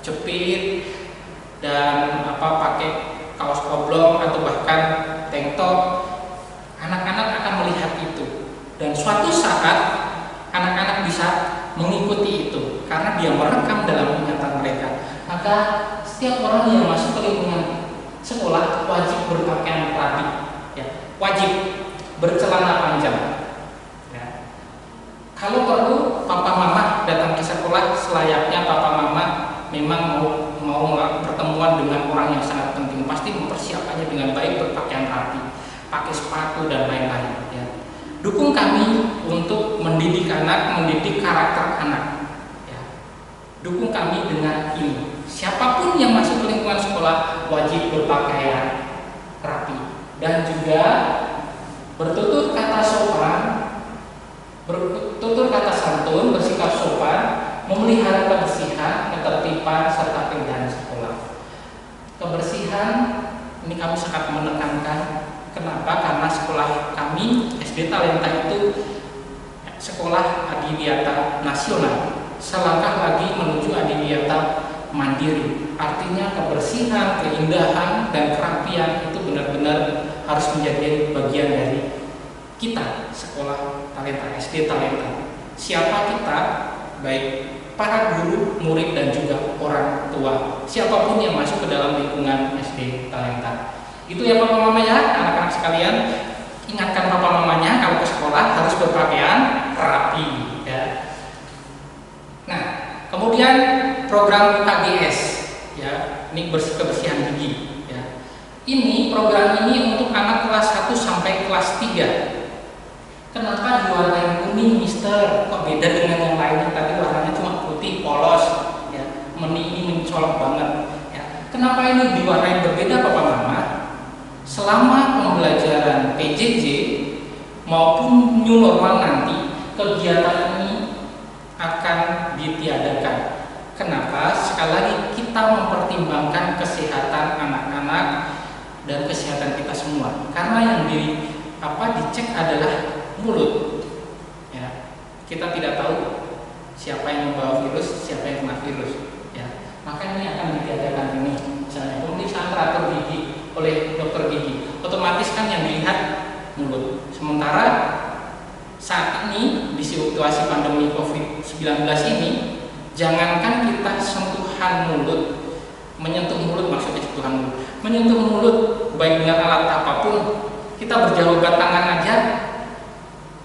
jepit, dan pakai kaos oblong atau bahkan tank top. Anak-anak akan melihat itu, dan suatu saat anak-anak bisa mengikuti itu karena dia merekam dalam ingatan mereka. Maka setiap orang yang masuk ke lingkungan sekolah wajib berpakaian rapi, ya, wajib bercelana panjang. Ya. Kalau perlu papa mama datang ke sekolah selayaknya papa mama memang mau pertemuan dengan orang yang sangat penting, pasti mempersiapkannya dengan baik, berpakaian rapi, pakai sepatu dan lain-lain. Ya. Dukung kami untuk mendidik anak, mendidik karakter anak. Ya. Dukung kami dengan ini. Siapapun yang masuk ke lingkungan sekolah wajib berpakaian rapi dan juga bertutur kata sopan, bertutur kata santun, bersikap sopan, memelihara kebersihan, ketertiban serta keindahan sekolah. Kebersihan ini kami sangat menekankan. Kenapa? Karena sekolah kami SD Talenta itu sekolah adiwiyata nasional. Selangkah lagi menuju adiwiyata mandiri. Artinya kebersihan, keindahan, dan kerapian itu benar-benar harus menjadi bagian dari kita, sekolah Talenta, SD Talenta. Siapa kita? Baik para guru, murid, dan juga orang tua. Siapapun yang masuk ke dalam lingkungan SD Talenta. Itu ya papa mama ya, anak-anak sekalian. Ingatkan papa mamanya kalau ke sekolah harus berpakaian rapi. Ya. Nah, kemudian program KGS, ya, ini kebersihan gigi. Ya. Ini program ini untuk anak kelas 1 sampai kelas 3. Kenapa diwarnai kuning, Mister? Kok beda dengan yang lainnya? Tadi warnanya cuma putih, polos, ya. Ini mencolok banget. Ya. Kenapa ini diwarnai berbeda, Papa Mama? Selama pembelajaran PJJ maupun new normal nanti, kegiatan ini akan ditiadakan. Kenapa? Sekali lagi kita mempertimbangkan kesehatan anak-anak dan kesehatan kita semua. Karena yang dicek adalah mulut. Ya. Kita tidak tahu siapa yang membawa virus, siapa yang kena virus. Ya. Maka ini akan ditiadakan ini. Misalnya pemeriksaan teratur gigi oleh dokter gigi. Otomatis kan yang dilihat mulut. Sementara saat ini di situasi pandemi COVID-19 ini, jangankan kita sentuhan mulut, menyentuh mulut maksudnya sentuhan mulut, menyentuh mulut baik dengan alat apapun, kita berjabat tangan aja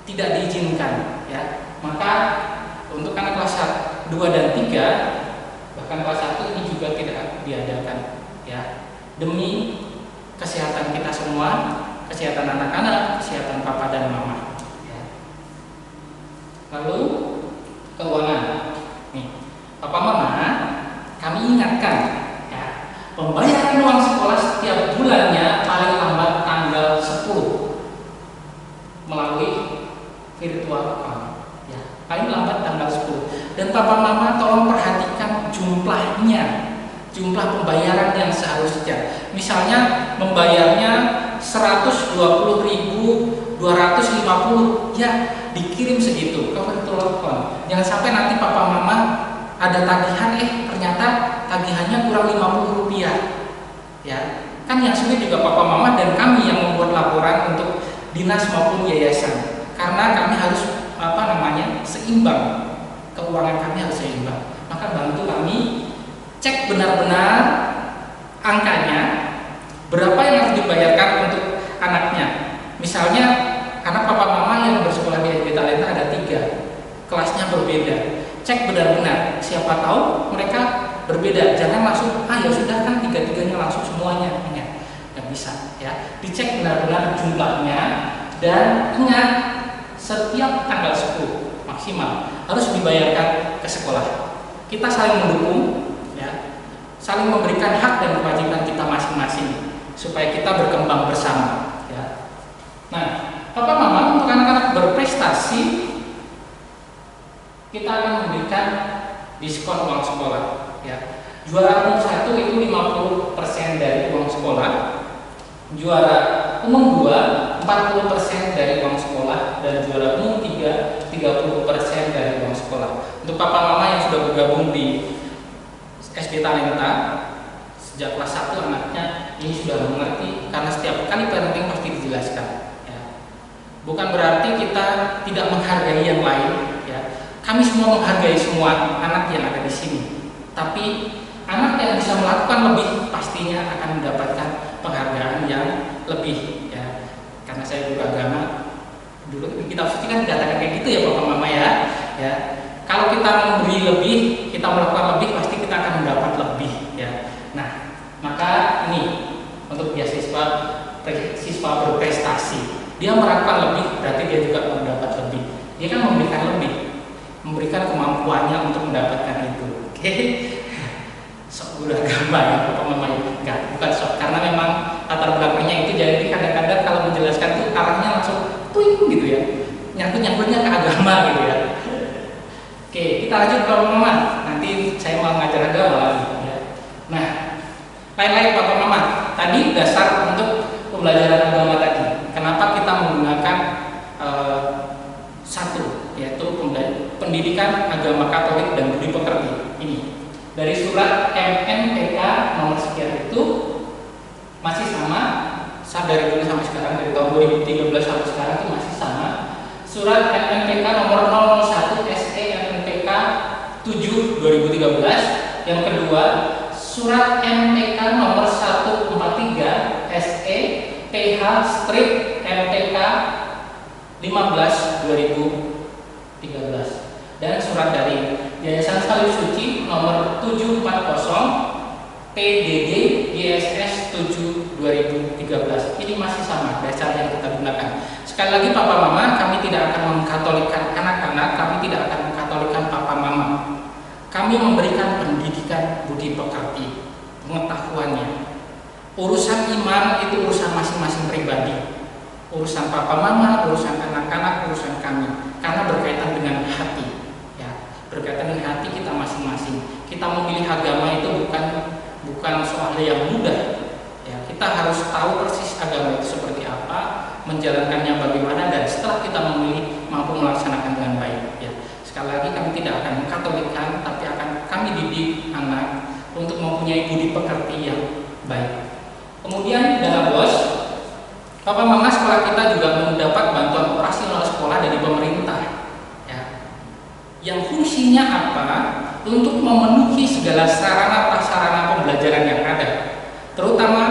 tidak diizinkan, ya. Maka untuk anak kelas 2 dan 3, bahkan kelas 1 ini juga tidak diadakan, ya. Demi kesehatan kita semua, kesehatan anak-anak, kesehatan papa dan mama. Lalu keuangan, nih, papa mama, kami ingatkan, ya, pembayaran uang sekolah setiap bulannya paling lambat tanggal 10 melalui virtual account, ya, paling lambat tanggal 10. Dan papa mama tolong perhatikan jumlahnya, jumlah pembayaran yang seharusnya. Misalnya membayarnya 120.250, ya, dikirim segitu ke virtual account. Jangan sampai nanti papa mama ada tagihan, ternyata tagihannya kurang Rp50, ya. Kan yang sulit juga papa mama dan kami yang membuat laporan untuk dinas maupun yayasan. Karena kami harus seimbang, keuangan kami harus seimbang. Maka bantu kami cek benar-benar angkanya, berapa yang harus dibayarkan untuk anaknya. Misalnya anak papa mama yang bersekolah di SD Talenta ada 3, kelasnya berbeda. Cek benar-benar, siapa tahu mereka berbeda. Jangan langsung, ya sudah kan 3-3-nya langsung semuanya. Nggak bisa, ya. Dicek benar-benar jumlahnya dan ingat setiap tanggal 10 maksimal harus dibayarkan ke sekolah. Kita saling mendukung, ya, saling memberikan hak dan kewajiban kita masing-masing supaya kita berkembang bersama, ya. Nah, papa mama, untuk anak-anak berprestasi kita akan memberikan diskon uang sekolah, ya. Juara umum 1 itu 50% dari uang sekolah, juara umum 2 40% dari uang sekolah, dan juara umum 3 30% dari uang sekolah. Untuk papa mama yang sudah bergabung di SD Talenta sejak kelas 1, anaknya ini sudah mengerti, karena setiap kali parenting pasti dijelaskan, ya. Bukan berarti kita tidak menghargai yang lain, ya. Kami semua menghargai semua anak yang ada di sini. Tapi anak yang bisa melakukan lebih pastinya akan mendapatkan penghargaan yang lebih ya. Karena saya guru agama, dulu kitab suci kan dikatakan kayak gitu ya Bapak Mama ya. Ya. Kalau kita memberi lebih, kita melakukan lebih, pasti kita akan mendapat lebih ya. Nah, maka ini untuk beasiswa siswa berprestasi. Dia melakukan lebih, berarti dia juga mendapat lebih. Dia kan memberikan lebih, memberikan kemampuannya untuk mendapatkan itu. Oke, sok guru agama ya Bapak Mama ya. Enggak, bukan sok, karena memang latar belakangnya itu. Jadi kadang-kadang kalau menjelaskan itu arahnya langsung tuing gitu ya, nyangkut-nyangkutnya ke agama gitu ya. Oke, kita lanjut Bapak Mama. Nanti saya mau ngajar agama lagi ya. Nah, lain-lain Bapak Mama. Tadi dasar untuk pembelajaran agama tadi. Kenapa kita menggunakan satu, yaitu pendidikan agama Katolik dan budi pekerti ini dari surat MNPK nomor sekian itu masih sama. Dari dulu sampai sekarang, dari tahun 2013 sampai sekarang itu masih sama. Surat MNPK nomor 01 SE MNPK 7 2013. Yang kedua, surat MPK nomor 143 SE PH strip MPK 15 2013, dan surat dari Yayasan Salib Suci nomor 740 PDD YSS 7 2013. Ini masih sama dasar yang kita gunakan. Sekali lagi Papa Mama, kami tidak akan mengkatolikan anak-anak, kami tidak akan mengkatolikan Papa Mama. Kami memberikan pendidikan budi pekerti, pengetahuannya. Urusan iman itu urusan masing-masing pribadi. Urusan Papa Mama, urusan anak-anak, urusan kami. Karena berkaitan dengan hati. Ya, berkaitan dengan hati kita masing-masing. Kita memilih agama itu bukan soal yang mudah. Ya, kita harus tahu persis agama itu seperti apa, menjalankannya bagaimana, dan setelah kita memilih mampu melaksanakan dengan baik. Ya. Sekali lagi kami tidak akan mengkatolikan, tapi akan kami didik anak untuk mempunyai budi pekerti yang baik. Kemudian dalam bos, Papa Mama sekolah kita juga mendapat bantuan operasional sekolah dari pemerintah. Ya. Yang fungsinya apa? Untuk memenuhi segala sarana prasarana pembelajaran yang ada, terutama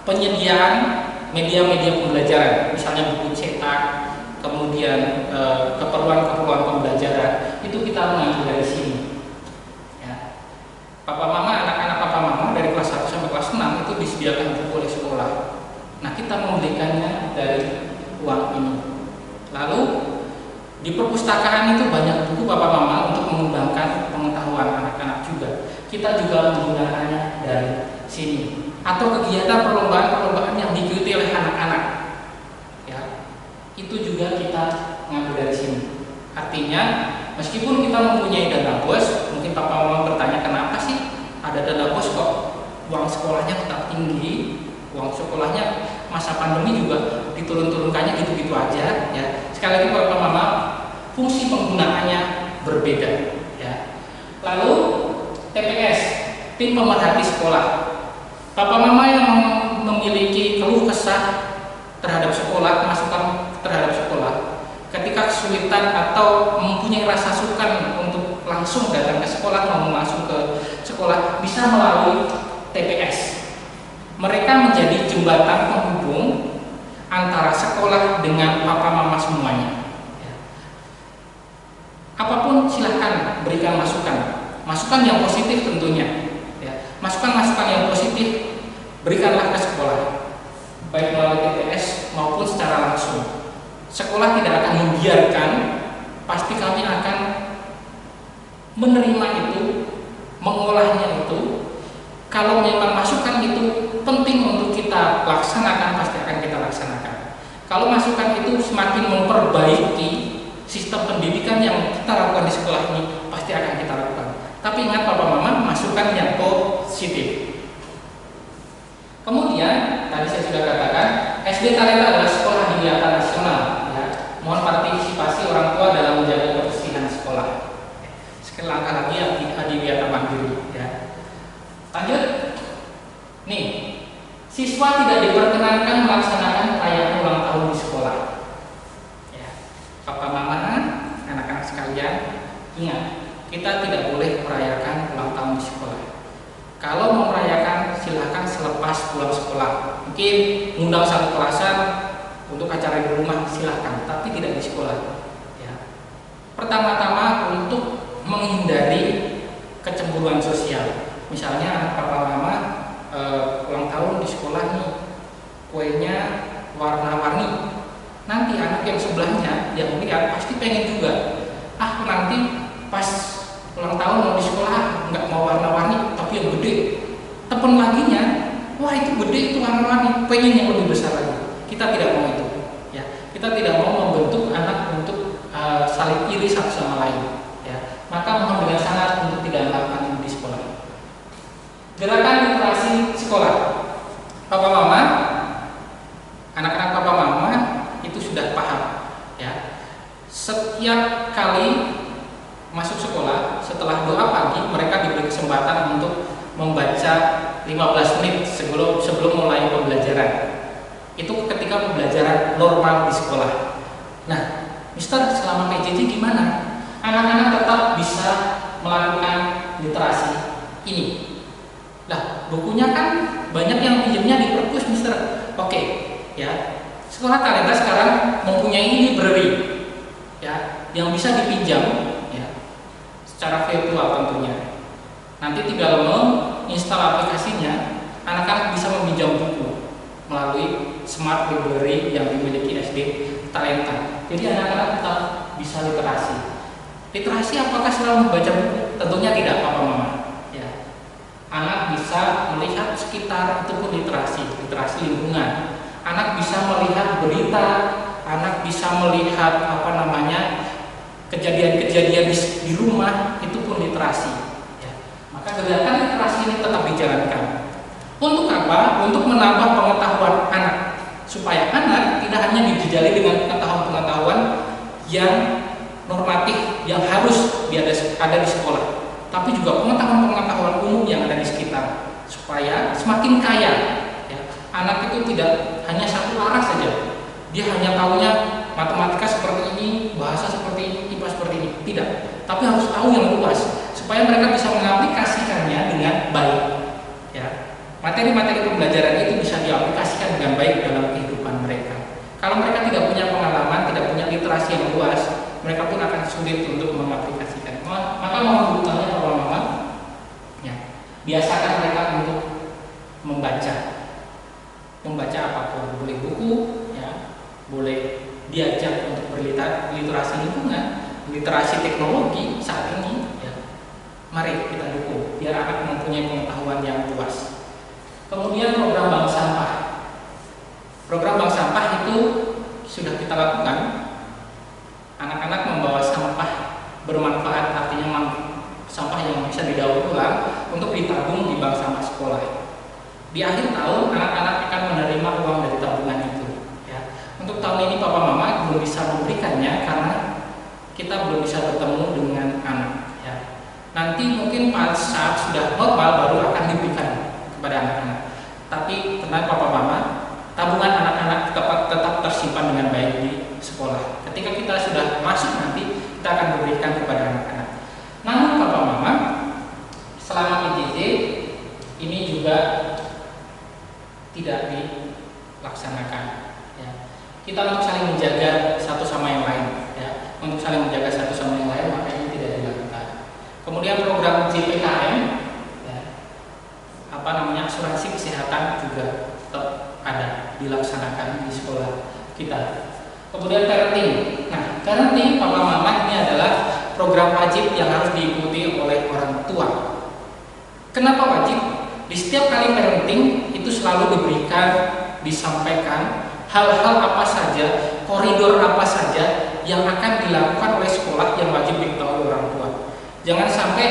penyediaan media-media pembelajaran, misalnya buku cetak, kemudian keperluan-keperluan pembelajaran itu kita mengambil dari sini. Ya. Papa Mama, anak-anak Papa Mama dari kelas 1 sampai kelas 6 itu disediakan buku oleh sekolah. Nah, kita membelikannya dari uang ini. Lalu di perpustakaan itu banyak buku Papa Mama untuk mengembangkan pengetahuan anak-anak juga. Kita juga menggunakannya dari sini. Atau kegiatan perlombaan-perlombaan yang diikuti oleh anak-anak. Ya. Itu juga kita ngambil dari sini. Artinya, meskipun kita mempunyai dana bos, mungkin Papa Mama bertanya kenapa sih ada dana bos kok uang sekolahnya tetap tinggi, uang sekolahnya masa pandemi juga diturun-turunkannya gitu-gitu aja. Ya. Sekali lagi Papa Mama, fungsi penggunaannya berbeda. Ya. Lalu TPS, tim pemerhati sekolah. Papa Mama yang memiliki keluh kesah terhadap sekolah, masukan terhadap sekolah, ketika kesulitan atau mempunyai rasa sukar untuk langsung datang ke sekolah, mau langsung ke sekolah, bisa melalui TPS. Mereka menjadi jembatan penghubung antara sekolah dengan Papa Mama semuanya. Ya. Apapun silahkan berikan masukan yang positif tentunya. Ya. Masukan-masukan yang positif berikanlah ke sekolah, baik melalui TPS maupun secara langsung. Sekolah tidak akan membiarkan, pasti kami akan menerima itu, mengolahnya itu. Kalau memang masukan itu penting untuk kita laksanakan, pasti akan kita laksanakan. Kalau masukan itu semakin memperbaiki sistem pendidikan yang kita lakukan di sekolah ini, pasti akan kita lakukan. Tapi ingat Papa Mama, masukan yang positif. Kemudian, tadi saya sudah katakan, SD Talenta adalah sekolah didiata nasional. Ya. Mohon partisipasi orang tua dalam menjaga kebersihan sekolah. Sekali langkah lagi adiwiyata mandiri. Ya. Lanjut. Nih, siswa tidak diperkenankan melaksanakan perayaan ulang tahun di sekolah. Ya. Papa Mama, anak-anak sekalian, ingat, kita tidak boleh merayakan ulang tahun di sekolah. Kalau mau merayakan, silahkan selepas pulang sekolah. Mungkin ngundang satu kelasan untuk acara di rumah silahkan, tapi tidak di sekolah. Ya. Pertama-tama untuk menghindari kecemburuan sosial. Misalnya anak papa mama ulang tahun di sekolah nih, kuenya warna-warni. Nanti anak yang sebelahnya yang lihat pasti pengen juga. Nanti pas ulang tahun mau di sekolah nggak mau warna-warni tapi yang gede. Tepen laginya, wah itu gede, itu warna-warni, pengen yang lebih besar lagi. Kita tidak mau itu. Ya, kita tidak mau membentuk anak untuk saling iri satu sama lain. Ya, maka mohon dengan sangat untuk tidak melakukan ini di sekolah. Gerakan literasi sekolah. Papa mama, anak-anak papa mama itu sudah paham. Ya, setiap kali masuk sekolah setelah doa pagi mereka diberi kesempatan untuk membaca 15 menit sebelum mulai pembelajaran. Itu ketika pembelajaran normal di sekolah. Nah, Mister selama PJJ gimana? Anak-anak tetap bisa melakukan literasi ini. Nah, bukunya kan banyak yang pinjamnya di perpus, Mister. Oke, ya. Sekolah talenta sekarang mempunyai library, ya, yang bisa dipinjam, ya, secara virtual tentunya. Nanti tinggal menginstal aplikasinya, anak-anak bisa meminjam buku melalui smart library yang dimiliki SD Talenta. Jadi anak-anak tetap bisa literasi. Literasi apakah selalu membaca buku? Tentunya tidak, papa mama. Ya. Anak bisa melihat sekitar, itu pun literasi lingkungan. Anak bisa melihat berita, anak bisa melihat kejadian-kejadian di rumah, itu pun literasi. Ya. Maka gerakan literasi ini tetap dijalankan. Untuk apa? Untuk menambah pengetahuan anak, supaya anak tidak hanya dijajali dengan pengetahuan-pengetahuan yang normatif yang harus ada di sekolah, tapi juga pengetahuan-pengetahuan umum yang ada di sekitar, supaya semakin kaya. Ya. Anak itu tidak hanya satu arah saja, dia hanya tahunya matematika seperti ini, bahasa seperti ini, IPA seperti ini, tidak, tapi harus tahu yang luas supaya mereka bisa mengaplikasikannya dengan baik. Ya. Materi-materi pembelajaran itu bisa diaplikasikan dengan baik dalam kehidupan mereka. Kalau mereka tidak punya pengalaman, tidak punya literasi yang luas, mereka pun akan sulit untuk mengaplikasikan. Maka mohon dukungannya para mama, ya, biasakan mereka untuk membaca apapun, boleh buku, ya, boleh diajak untuk berliterasi lingkungan, literasi teknologi saat ini. Ya. Mari kita dukung biar anak mempunyai pengetahuan yang luas. Kemudian program bank sampah. Program bank sampah itu sudah kita lakukan. Anak-anak membawa sampah bermanfaat, artinya sampah yang bisa didaur ulang untuk ditabung di bank sampah sekolah. Di akhir tahun anak-anak akan menerima uang dari tabungan itu. Ya. Untuk tahun ini papa mama belum bisa memberikannya karena kita belum bisa bertemu dengan anak. Ya. Nanti mungkin pada saat sudah normal baru akan diberikan kepada anak-anak. Tapi tenang papa mama, tabungan anak-anak tetap tersimpan dengan baik di sekolah. Ketika kita sudah masuk nanti kita akan berikan kepada anak-anak. Namun papa mama, selama PJJ ini juga tidak dilaksanakan. Ya. Kita untuk saling menjaga satu sama yang lain. Ya. Untuk saling menjaga satu sama yang lain, maka ini tidak dilakukan. Kemudian program JPKM, ya, asuransi kesehatan juga tetap ada dilaksanakan di sekolah kita. Kemudian parenting. Nah, parenting papa mama ini adalah program wajib yang harus diikuti oleh orang tua. Kenapa wajib? Di setiap kali parenting itu selalu disampaikan hal-hal apa saja, koridor apa saja yang akan dilakukan oleh sekolah yang wajib diketahui orang tua. Jangan sampai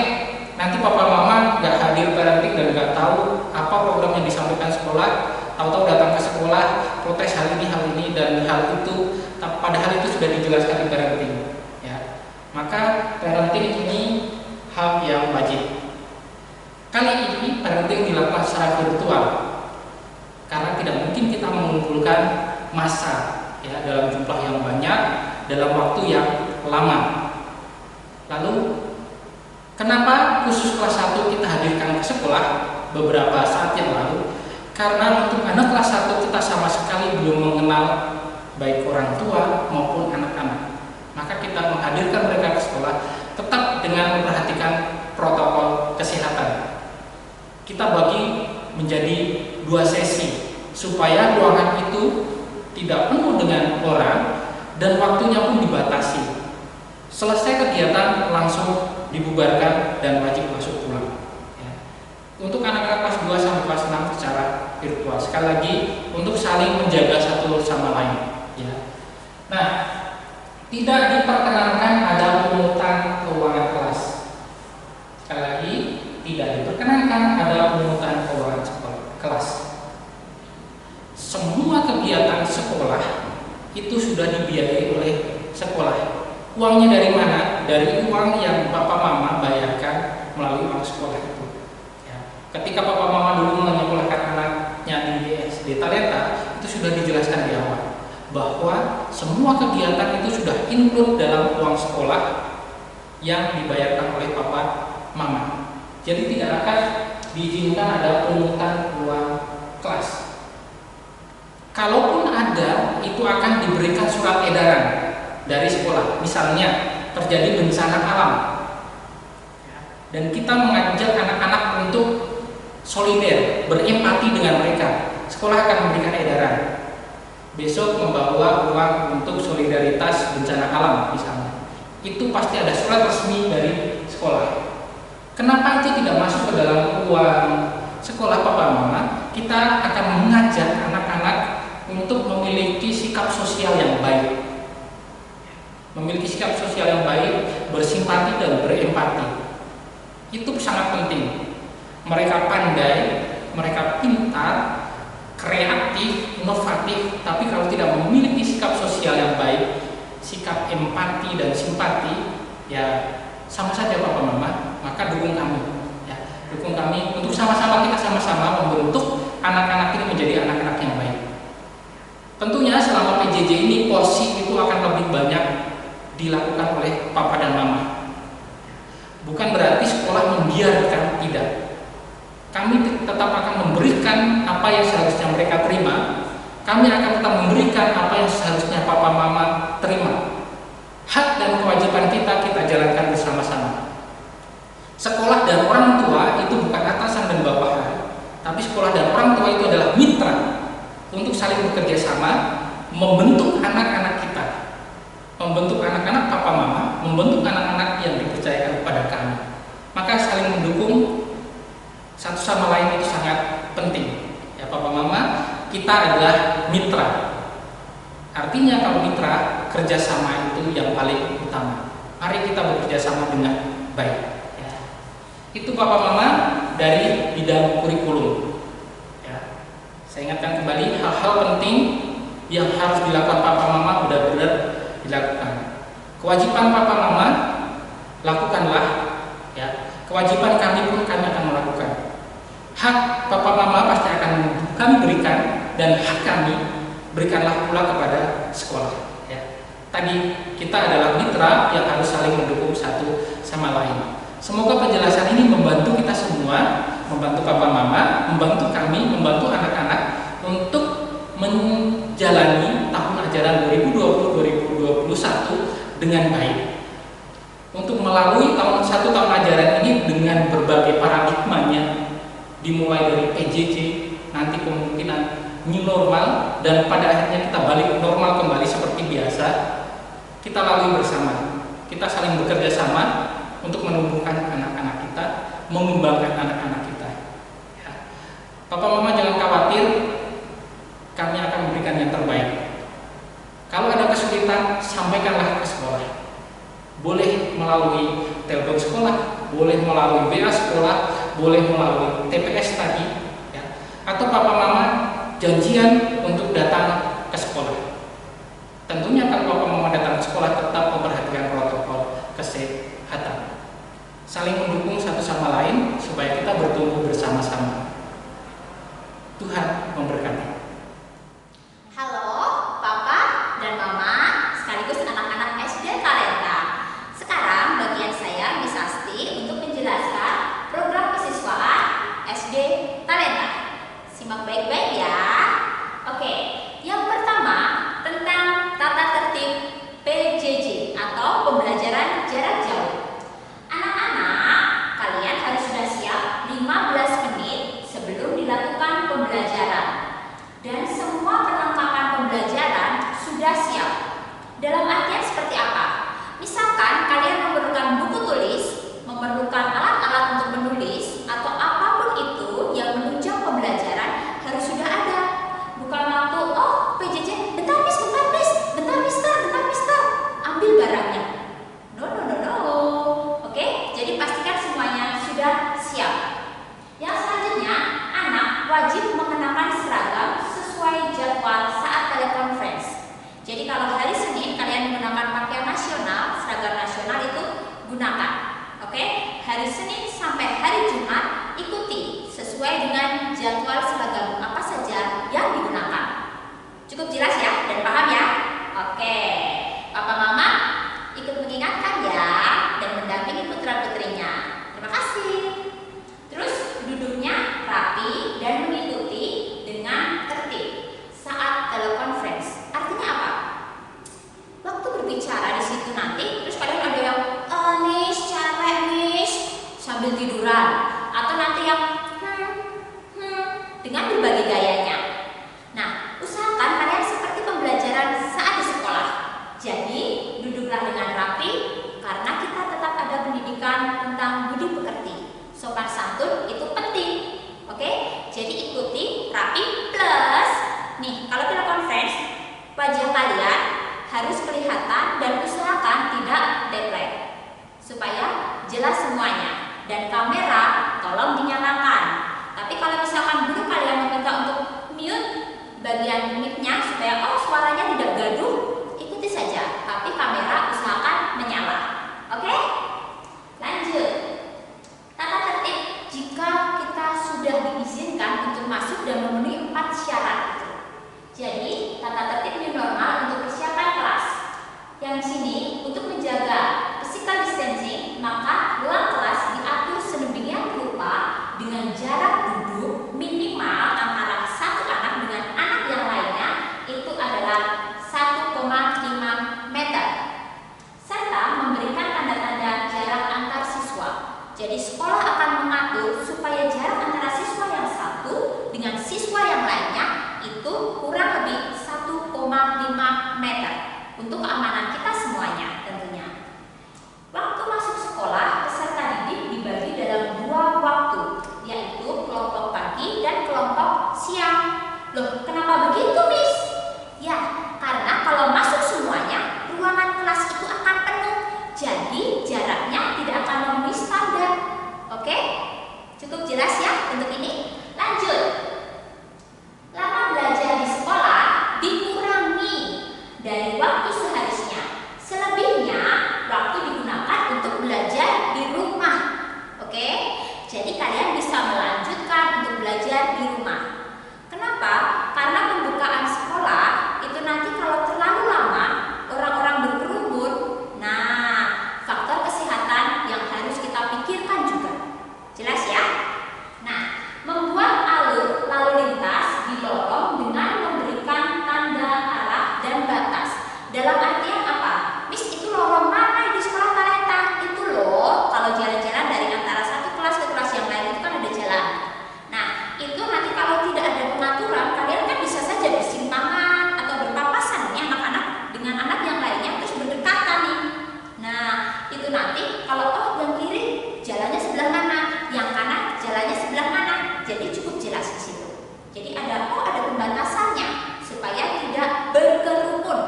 nanti papa mama nggak hadir parenting dan nggak tahu apa program yang disampaikan sekolah, tahu-tahu datang ke sekolah protes hal ini dan hal itu, padahal itu sudah dijelaskan di parenting. Ya. Maka parenting ini hal yang wajib. Kali ini parenting dilakukan secara virtual karena tidak mungkin kita mengumpulkan massa ya dalam jumlah yang banyak dalam waktu yang lama. Lalu kenapa khusus kelas 1 kita hadirkan ke sekolah? beberapa saat yang lalu, karena untuk anak kelas 1 kita sama sekali belum mengenal baik orang tua maupun anak-anak. Maka kita menghadirkan mereka ke sekolah tetap dengan memperhatikan protokol kesehatan. Kita bagi menjadi 2 sesi supaya ruangan itu tidak penuh dengan orang dan waktunya pun dibatasi. Selesai kegiatan langsung dibubarkan dan wajib masuk pulang. Ya. Untuk anak-anak kelas 2 sampai kelas 6 secara virtual. Sekali lagi untuk saling menjaga satu sama lain. Ya. Nah, tidak diperkenankan ada pungutan keuangan kelas. Sekali lagi, tidak diperkenankan ada pungutan keuangan kelas. Semua kegiatan sekolah itu sudah dibiayai oleh sekolah. Uangnya dari mana? Dari uang yang Bapak Mama bayarkan melalui uang sekolah itu. Ya. Ketika Bapak Mama dulu menyekolahkan anaknya di SD Talenta, itu sudah dijelaskan di awal bahwa semua kegiatan itu sudah include dalam uang sekolah yang dibayarkan oleh Papa Mama. Jadi tidak akan diizinkan ada pungutan uang kelas. Kalaupun ada, itu akan diberikan surat edaran dari sekolah. Misalnya terjadi bencana alam dan kita mengajak anak-anak untuk solider, berempati dengan mereka. Sekolah akan memberikan edaran. Besok membawa uang untuk solidaritas bencana alam misalnya. Itu pasti ada surat resmi dari sekolah. Kenapa itu tidak masuk ke dalam uang sekolah Papa Mama? Kita akan mengajak anak-anak untuk memiliki sikap sosial yang baik. Memiliki sikap sosial yang baik, bersimpati dan berempati. Itu sangat penting. Mereka pandai, mereka pintar, kreatif, inovatif, tapi kalau tidak memiliki sikap sosial yang baik, sikap empati dan simpati, ya sama saja Papa Mama. Maka dukung kami, ya, dukung kami untuk sama-sama kita sama-sama membentuk anak-anak ini menjadi anak-anak yang baik. Tentunya selama PJJ ini porsi itu akan lebih banyak dilakukan oleh Papa dan Mama. Bukan berarti sekolah membiarkan, tidak. Kami tetap akan memberikan apa yang seharusnya mereka terima. Kami akan tetap memberikan apa yang seharusnya Papa Mama terima. Hak dan kewajiban kita jalankan bersama-sama. Sekolah dan orang tua itu bukan atasan dan bawahan, tapi sekolah dan orang tua itu adalah mitra untuk saling bekerja sama membentuk anak-anak kita, membentuk anak-anak Papa Mama, membentuk anak-anak yang dipercayakan kepada kami. Maka saling mendukung satu sama lain itu sangat penting. Ya Papa Mama, kita adalah mitra. Artinya kalau mitra, kerjasama itu yang paling utama. Mari kita bekerja sama dengan baik. Ya. Itu Papa Mama dari bidang kurikulum. Ya. Saya ingatkan kembali hal-hal penting yang harus dilakukan Papa Mama benar-benar dilakukan. Kewajiban Papa Mama lakukanlah, ya. Kewajiban kami pun kami akan melakukan. Hak Papa Mama pasti akan kami berikan dan hak kami berikanlah pula kepada sekolah. Ya. Tadi kita adalah mitra yang harus saling mendukung satu sama lain. Semoga penjelasan ini membantu kita semua, membantu Papa Mama, membantu kami, membantu anak-anak untuk menjalani tahun ajaran 2020-2021 dengan baik. Untuk melalui satu tahun ajaran ini dengan berbagai paradigmanya, dimulai dari PJJ, nanti kemungkinan new normal, dan pada akhirnya kita balik normal kembali seperti biasa. Kita lalui bersama, kita saling bekerja sama untuk menumbuhkan anak-anak kita, mengembangkan anak-anak kita. Ya. Papa Mama jangan khawatir, kami akan memberikan yang terbaik. Kalau ada kesulitan, sampaikanlah ke sekolah. Boleh melalui telepon sekolah, boleh melalui WA sekolah, boleh melalui TPS tadi, ya. Atau Papa Mama janjian untuk datang ke sekolah. Tentunya kalau Papa Mama datang ke sekolah tetap memperhatikan protokol kesehatan. Saling mendukung satu sama lain supaya kita bertumbuh bersama-sama. Tuhan memberkati. Halo, Papa dan Mama, sekaligus anak-anak SD Talenta. Sekarang bagian saya, Miss Asti, untuk menjelaskan program kesiswaan SD hari Senin sampai hari Jumat ikuti sesuai dengan jadwal seragam apa saja yang digunakan. Cukup jelas ya dan paham ya? Oke, Papa Mama ikut mengingatkan ya dan mendampingi putra-putrinya. Terima kasih. Terus duduknya rapi dan mengikuti dengan tertib saat telekonferensi. Artinya apa? Waktu berbicara di situ nanti, terus kalian ada yang Miss, capek Miss, sambil tiduran, atau nanti yang dengan berbagai gayanya. Nah, usahakan kalian seperti pembelajaran saat di sekolah. Jadi, duduklah dengan rapi karena kita tetap ada pendidikan tentang budi pekerti. Sopan santun itu penting. Oke? Jadi ikuti rapi plus nih, kalau telekonferensi wajah kalian harus kelihatan dan usahakan tidak deadline supaya jelas semuanya, dan kamera tolong dinyalakan. Tapi kalau misalkan guru kalian meminta untuk mute bagian mic-nya supaya suaranya tidak gaduh, ikuti saja, tapi kamera usahakan menyala. Oke? Lanjut. Tata tertib jika kita sudah diizinkan untuk masuk dan memenuhi 4 syarat itu. Jadi, tata tertib new normal untuk persiapan kelas. Yang sini untuk menjaga physical distancing, maka ruang kelas diatur sedemikian rupa dengan jarak duduk minimal antara satu anak dengan anak yang lainnya itu adalah 1,5 meter, serta memberikan tanda-tanda jarak antar siswa. Jadi sekolah akan mengatur supaya jarak antara siswa yang satu dengan siswa yang lainnya itu kurang lebih 1,5 meter untuk keamanan kita semuanya tentunya. Waktu masuk sekolah, peserta didik dibagi dalam 2 waktu, yaitu kelompok pagi dan kelompok siang. Loh, kenapa begitu, Miss? Ya, karena kalau masuk semuanya, ruangan kelas itu akan penuh. Jadi, jaraknya tidak akan memenuhi standar. Oke? Cukup jelas ya untuk ini? Lanjut. Lama belajar di sekolah dikurangi dari waktu seharusnya. Selebihnya, waktu digunakan untuk belajar di rumah. Oke? Jadi kalian bisa melanjutkan untuk belajar di rumah. Kenapa? Karena pembukaan sekolah itu nanti kalau terlalu lama, orang-orang berkerumun. Nah, faktor kesehatan yang harus kita pikirkan juga. Jelas ya? Nah, membuat alur lalu lintas di lorong dengan memberikan tanda arah dan batas. Dalam artian apa? Miss, itu lorong mana di sekolah talenta? Itu loh, kalau jalan-jalan dari antara satu kelas ke kelas yang lain itu kan ada jalan. Nah, itu nanti kalau tidak ada pengaturan, kalian kan bisa saja bersimpangan atau berpapasan nih anak-anak dengan anak yang lainnya terus berdekatan nih. Nah, itu nanti kalau yang kiri jalannya sebelah mana, yang kanan jalannya sebelah mana. Jadi cukup jelas di situ. Jadi ada pembatasannya supaya tidak berkerumun.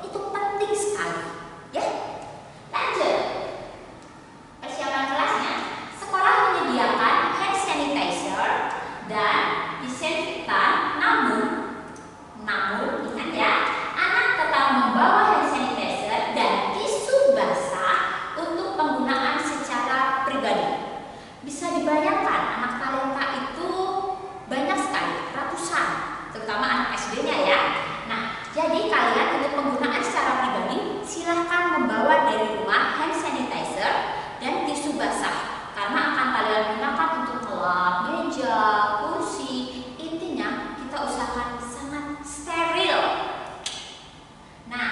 Itu penting sekali, ya. Lanjut. Persiapan kelasnya, sekolah menyediakan hand sanitizer dan disinfektan, namun ingat ya, anak tetap membawa hand sanitizer dan tisu basah untuk penggunaan secara pribadi. Bisa dibayangkan anak talenta itu banyak sekali, ratusan, terutama anak SD-nya ya. Nah, jadi kalian untuk penggunaan secara pribadi silahkan membawa dari rumah hand sanitizer dan tisu basah karena akan kalian gunakan untuk ngelap meja, kursi. Intinya kita usahakan sangat steril. Nah,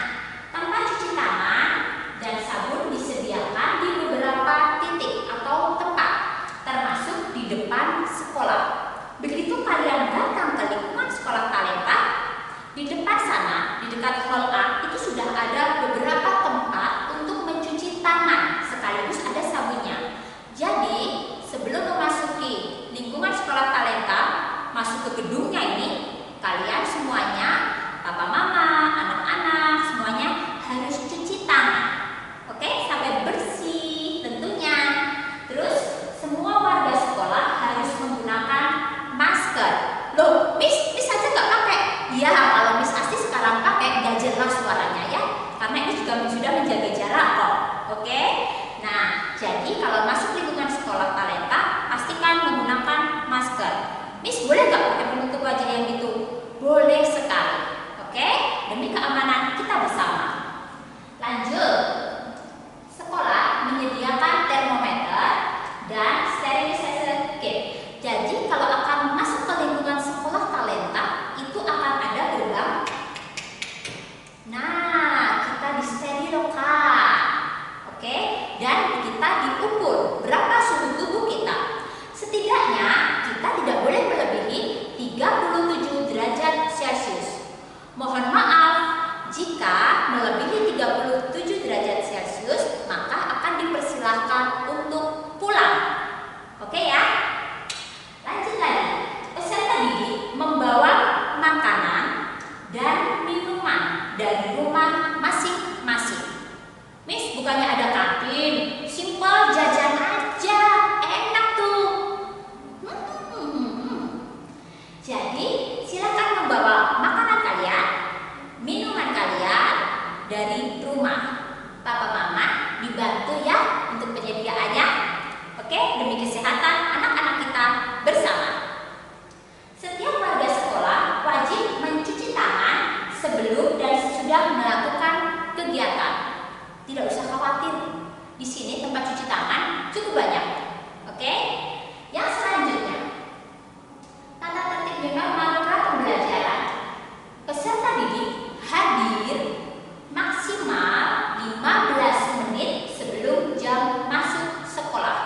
tempat cuci tangan dan sabun disediakan di beberapa titik atau tempat, termasuk di depan sekolah. Begitu kalian datang ke lingkungan sekolah talenta, di depan sana, di dekat hall A, itu sudah ada beberapa tempat untuk mencuci tangan, sekaligus ada sabunnya. Jadi, sebelum memasuki lingkungan sekolah talenta, masuk ke gedungnya ini, kalian semuanya, papa mama, anak-anak, semuanya harus cuci tangan. Oke, sampai bersih tentunya. Terus, semua warga sekolah harus menggunakan masker. Loh, Miss aja nggak pakai? Ya, kalau Miss Asti sekarang pakai, nggak jelas suaranya ya, karena ini juga sudah menjaga jarak kok. Oke? Nah, jadi kalau masuk lingkungan sekolah sekolah talenta, pastikan menggunakan masker. Miss, boleh nggak pakai penutup wajah yang gitu? Boleh sekali. Oke, demi keamanan kita bersama. Lanjut. Sekolah menyediakan termometer dan sterilisasi kit. Jadi kalau akan masuk ke lingkungan sekolah talenta, itu akan ada gerbang. Nah, kita disterilkan. Oke, dan kita diukur berapa suhu tubuh kita. Setidaknya kita tidak boleh melebihi 37 derajat Celcius. Mohon maaf, jika melebihi 37 derajat Celcius, maka akan dipersilahkan untuk pulang. Oke ya? Lanjut lagi. Peserta didik membawa makanan dan minuman dari rumah masing-masing. Miss, bukannya ada kantin, simpel jajan aja, enak tuh. Jadi, silakan membawa makanan kalian, minuman kalian dari rumah. Papa Mama dibantu ya untuk penyediaannya. Oke, demi kesehatan anak-anak kita bersama. Setiap warga sekolah wajib mencuci tangan sebelum dan sesudah melakukan kegiatan. Tidak usah khawatir. Di sini tempat cuci tangan cukup banyak. Oke? Yang selanjutnya, tata tertib new normal pembelajaran. Peserta didik hadir maksimal 15 menit sebelum jam masuk sekolah.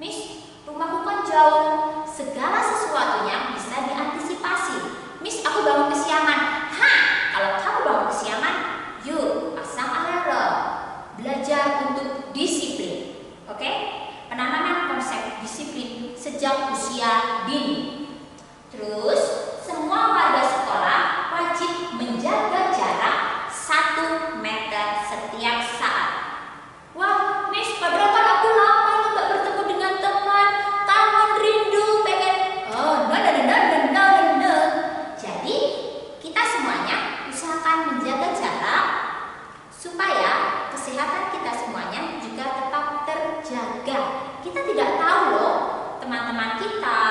Miss, rumahku kan jauh. Segala sesuatunya bisa diantisipasi. Miss, aku bangun kesiangan. Kalau kamu bangun kesiangan, yuk pasang alarm. Belajar untuk disiplin. Oke? Penanaman konsep disiplin sejak usia dini. Terus, semua warga sekolah wajib menjaga jarak 1 meter setiap saat. Wah, Miss, padahal kan aku lama nih gak bertemu dengan teman, kangen, rindu, pengen. Oh, no. Jadi, kita semuanya usahakan menjaga jarak supaya kesehatan kita semuanya juga tetap terjaga. Kita tidak tahu loh, teman-teman kita,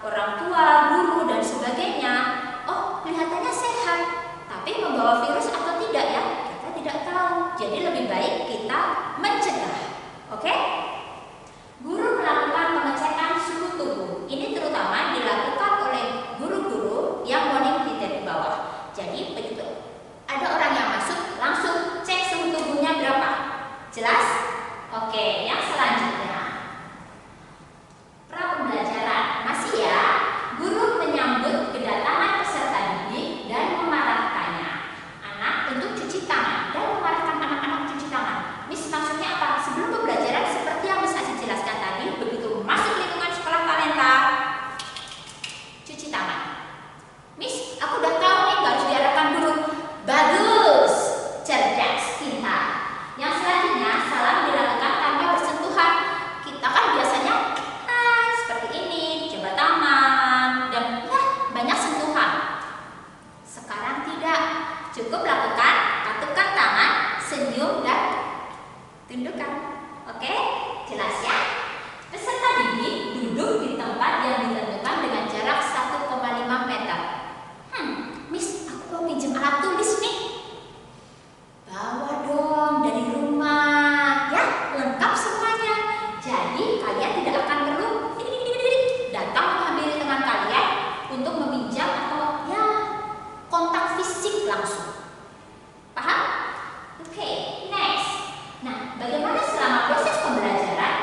orang tua, guru, dan sebagainya, oh kelihatannya sehat, tapi membawa virus atau tidak ya, kita tidak tahu. Jadi lebih baik kita mencegah. Oke? Guru melakukan pengecekan suhu tubuh. Ini terutama dilakukan oleh guru-guru yang morning dari bawah. Jadi begitu ada orang yang masuk, langsung cek suhu tubuhnya berapa. Jelas? Oke, yang selanjutnya, pra pembelajaran. Masih ya, guru menyambut kedatangan peserta didik dan mengarahkannya anak untuk cuci tangan dan mengarahkan anak-anak cuci tangan. Miss, maksudnya apa? Sebelum pembelajaran seperti yang bisa dijelaskan tadi, begitu masuk lingkungan sekolah talenta, cuci tangan. Miss, aku udah tahu nih, gak harus diarahkan guru. Bagus, cerdas, pintar. Yang selanjutnya, salam dilakukan tanpa bersentuhan. Kita kan biasanya seperti ini, coba tangan, dan ya banyak sentuhan. Sekarang tidak, cukup lakukan katukan tangan, senyum, dan tundukkan. Oke, jelas ya? Peserta didik duduk di tempat yang ditentukan dengan jarak 1,5 meter. Miss, aku mau pinjam alat tulis nih. Bawa dong dari rumah, ya lengkap semuanya. Jadi kalian tidak akan perlu datang menghampiri teman kalian untuk meminjam atau ya kontak fisik langsung. Paham? Oke, next. Nah, bagaimana selama proses pembelajaran?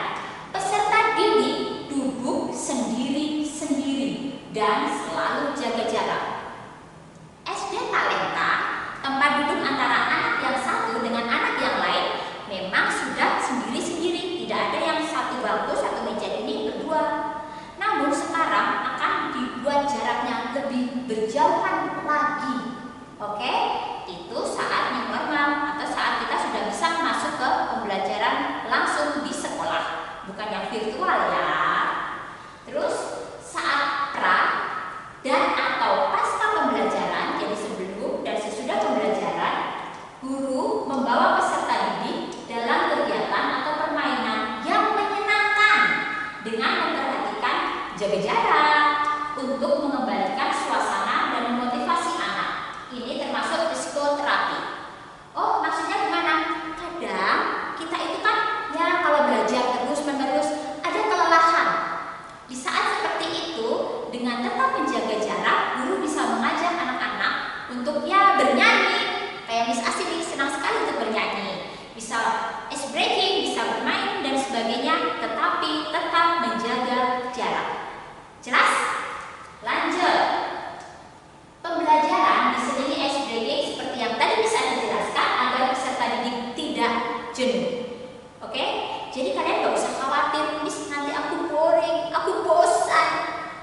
Jadi kalian gak usah khawatir, Miss nanti aku boring, aku bosan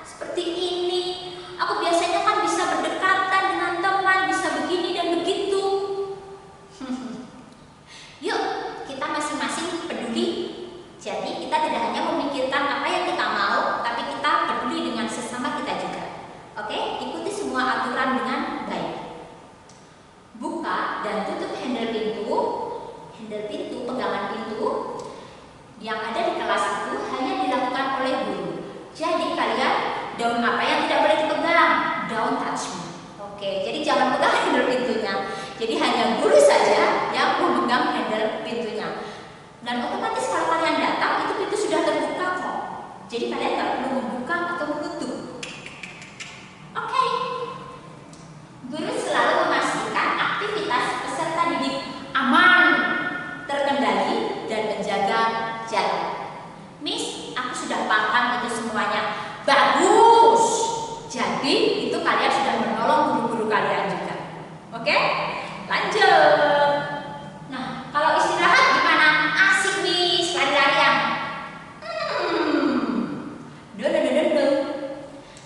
seperti ini. Aku biasanya kan bisa berdekatan dengan teman, bisa begini dan begitu. Yuk, kita masing-masing peduli. Jadi kita tidak hanya memikirkan apa yang kita mau, tapi kita peduli dengan sesama kita juga. Oke, ikuti semua aturan dengan baik. Buka dan tutup handle pintu, pegangan pintu yang ada di kelas itu hanya dilakukan oleh guru. Jadi kalian daun apa yang tidak boleh dipegang? Don't touch me. Oke, jadi jangan pegang handle pintunya. Jadi hanya guru saja yang memegang handle pintunya. Dan otomatis kalau kalian datang itu pintu sudah terbuka kok. Jadi kalian nggak perlu membuka atau menutup. Oke. Guru selalu memastikan aktivitas peserta didik aman, terkendali, dan menjaga jarak. Miss, aku sudah paham itu semuanya. Bagus. Jadi itu kalian sudah menolong guru-guru kalian juga. Oke? Lanjut. Nah, kalau istirahat gimana? Asik Miss, lari-larian.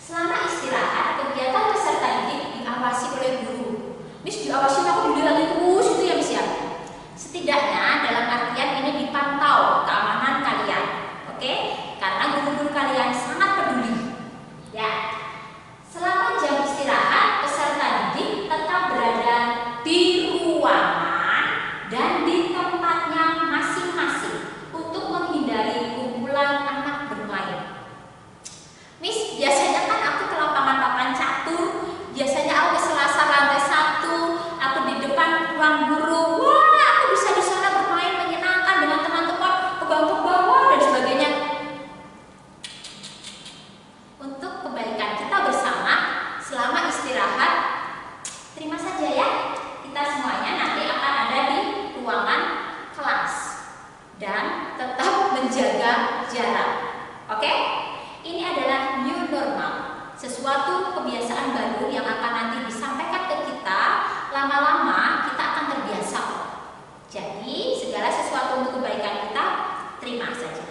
Selama istirahat, kegiatan peserta didik diawasi oleh guru. Miss, diawasi aku dibilangin terus itu ya Miss ya. Setidaknya dalam artian ini dipantau keamanan kalian. Oke? Karena guru-guru kalian sangat peduli. Ya. Selama jam istirahat, peserta didik tetap berada di ruangan dan di tempatnya masing-masing untuk menghindari kumpulan anak bermain. Miss, biasanya kan aku ke lapangan papan catur, biasanya aku ke Selasar lantai 1, aku di depan ruang guru. Wah, aku bisa di sana bermain menyenangkan dengan teman-teman, pegang-pegang dan sebagainya. Untuk kebaikan kita bersama selama istirahat, terima saja ya, kita semuanya nanti akan ada di ruangan kelas dan tetap menjaga jarak. Oke? Ini adalah new normal, sesuatu kebiasaan baru yang akan nanti disampaikan ke kita. Lama-lama kita akan terbiasa. Jadi segala sesuatu untuk kebaikan kita, terima saja.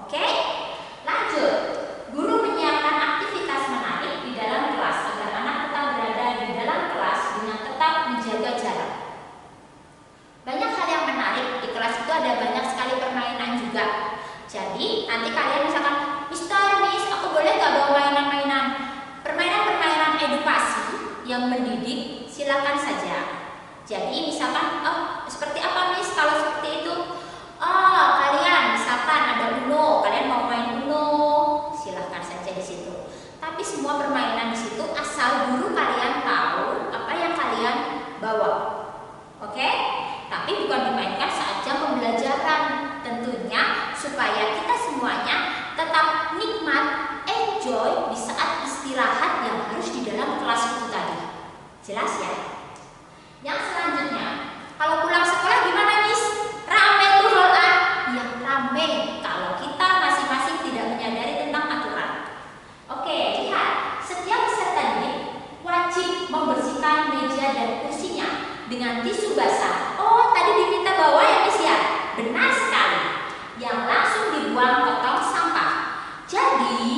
Oke? Lanjut. Guru menyiapkan aktivitas menarik di dalam kelas agar anak tetap berada di dalam kelas dengan tetap menjaga jarak. Banyak hal yang menarik di kelas itu, ada banyak sekali permainan juga. Jadi nanti kalian misalkan, Miss, aku boleh nggak bawa mainan-mainan? Permainan-permainan edukasi yang mendidik, silakan saja. Jadi misalkan, seperti apa Miss kalau seperti itu? Oh, kalian misalkan ada Uno, kalian mau main Uno, silakan saja di situ. Tapi semua permainan di situ asal guru kalian tahu apa yang kalian bawa. Oke? Tapi bukan dimainkan saat jam pembelajaran. Tentunya supaya kita semuanya tetap nikmat, enjoy di saat istirahat yang harus di dalam kelas itu tadi. Jelas ya? Yang selanjutnya, kalau pulang sekolah gimana Miss? Rame tuh rola? Ya rame kalau kita masing-masing tidak menyadari tentang aturan. Oke, lihat, setiap peserta didik wajib membersihkan meja dan kursinya dengan tisu basah. Oh, tadi diminta bawa ya Miss ya? Benar sekali. Yang langsung dibuang ke tong sampah. Jadi,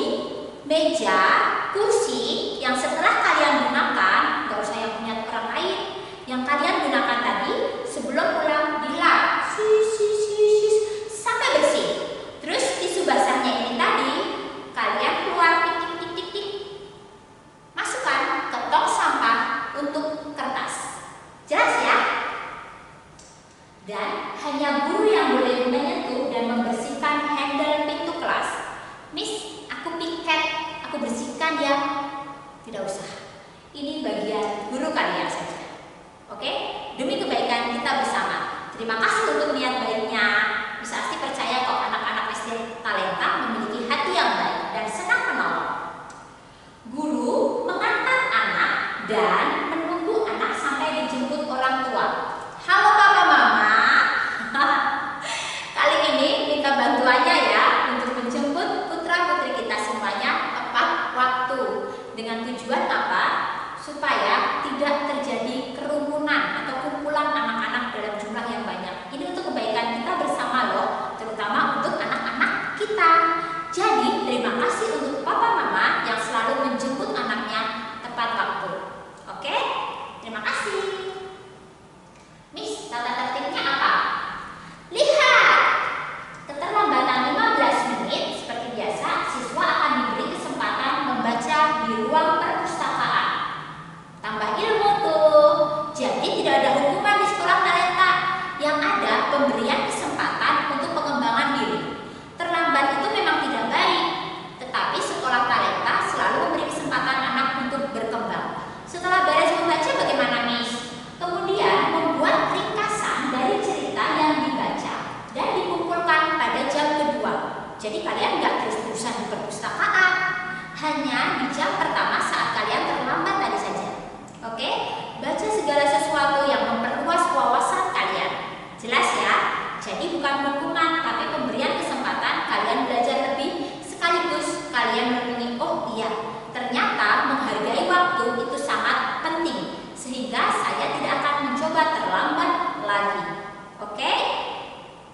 meja, kursi yang setelah kalian gunakan, gak usah yang punya orang lain, yang kalian gunakan tadi sebelum pulang dilap, sampai bersih. Terus tisu basahnya ini tadi kalian keluar tik, masukkan ke tong sampah untuk kertas. Jelas ya? Dan hanya guru yang boleh menyentuh dan membersihkan handle pintu kelas. Miss, aku piket, aku bersihkan Jadi kalian nggak terus-terusan di perpustakaan, hanya di jam pertama saat kalian terlambat tadi saja. Oke? Baca segala sesuatu yang memperluas wawasan kalian. Jelas ya? Jadi bukan hukuman, tapi pemberian kesempatan kalian belajar lebih, sekaligus kalian merenungi, oh iya, ternyata menghargai waktu itu sangat penting, sehingga saya tidak akan mencoba terlambat lagi. Oke?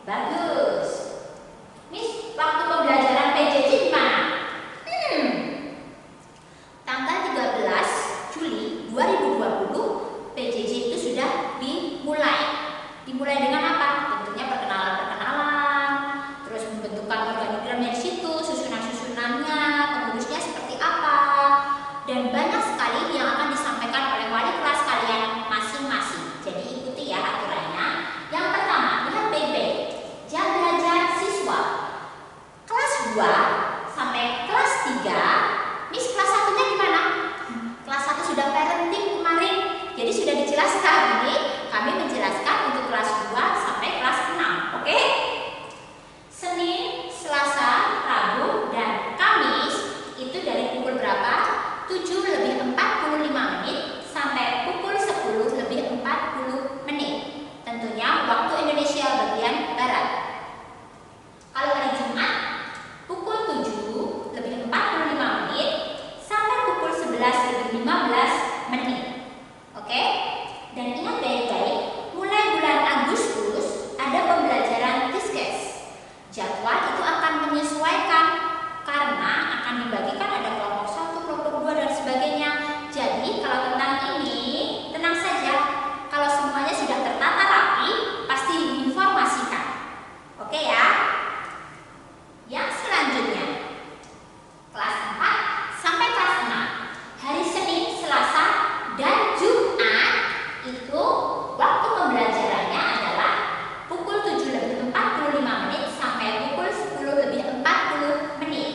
Bagus. Miss, waktu pembelajaran PJJ gimana? Tanggal 13 Juli 2020 PJJ itu sudah dimulai. Dimulai dengan apa? Tentunya perkenalan-perkenalan, terus pembentukan organigram dari situ, susunan-susunannya, pengurusnya seperti apa, dan banyak sekali yang akan disampaikan oleh wali kelas kalian masing-masing. Jadi ikuti ya aturannya. Yang pertama, lihat baik-baik. Jam belajar siswa kelas 2 sampai kelas 3. Miss, kelas 1-nya gimana? Kelas 1 sudah parenting kemarin, jadi sudah dijelaskan. Ini kami menjelaskan untuk kelas 2 sampai kelas 6. Oke? Senin, Selasa, Rabu, dan Kamis itu dari pukul berapa? 7:45 menit sampai pukul 10:40 menit. Tentunya waktu Indonesia bagian Barat. Kalau hari Jumat, pukul 7:45 menit sampai pukul 11:15 menit. Oke? Dan ingat baik-baik, mulai bulan Agustus ada pembelajaran Diskes. Jadwal itu akan menyesuaikan karena akan dibagikan ada kelompok 1, kelompok 2 dan sebagainya. Jadi kalau tentang ini tenang saja. Kalau semuanya sudah tertata rapi, pasti diinformasikan. Oke ya? Yang selanjutnya, kelas 4 sampai kelas 6. Hari Senin, Selasa, dan Jumat itu waktu pembelajarannya adalah pukul 7:45 menit sampai pukul 10:40 menit.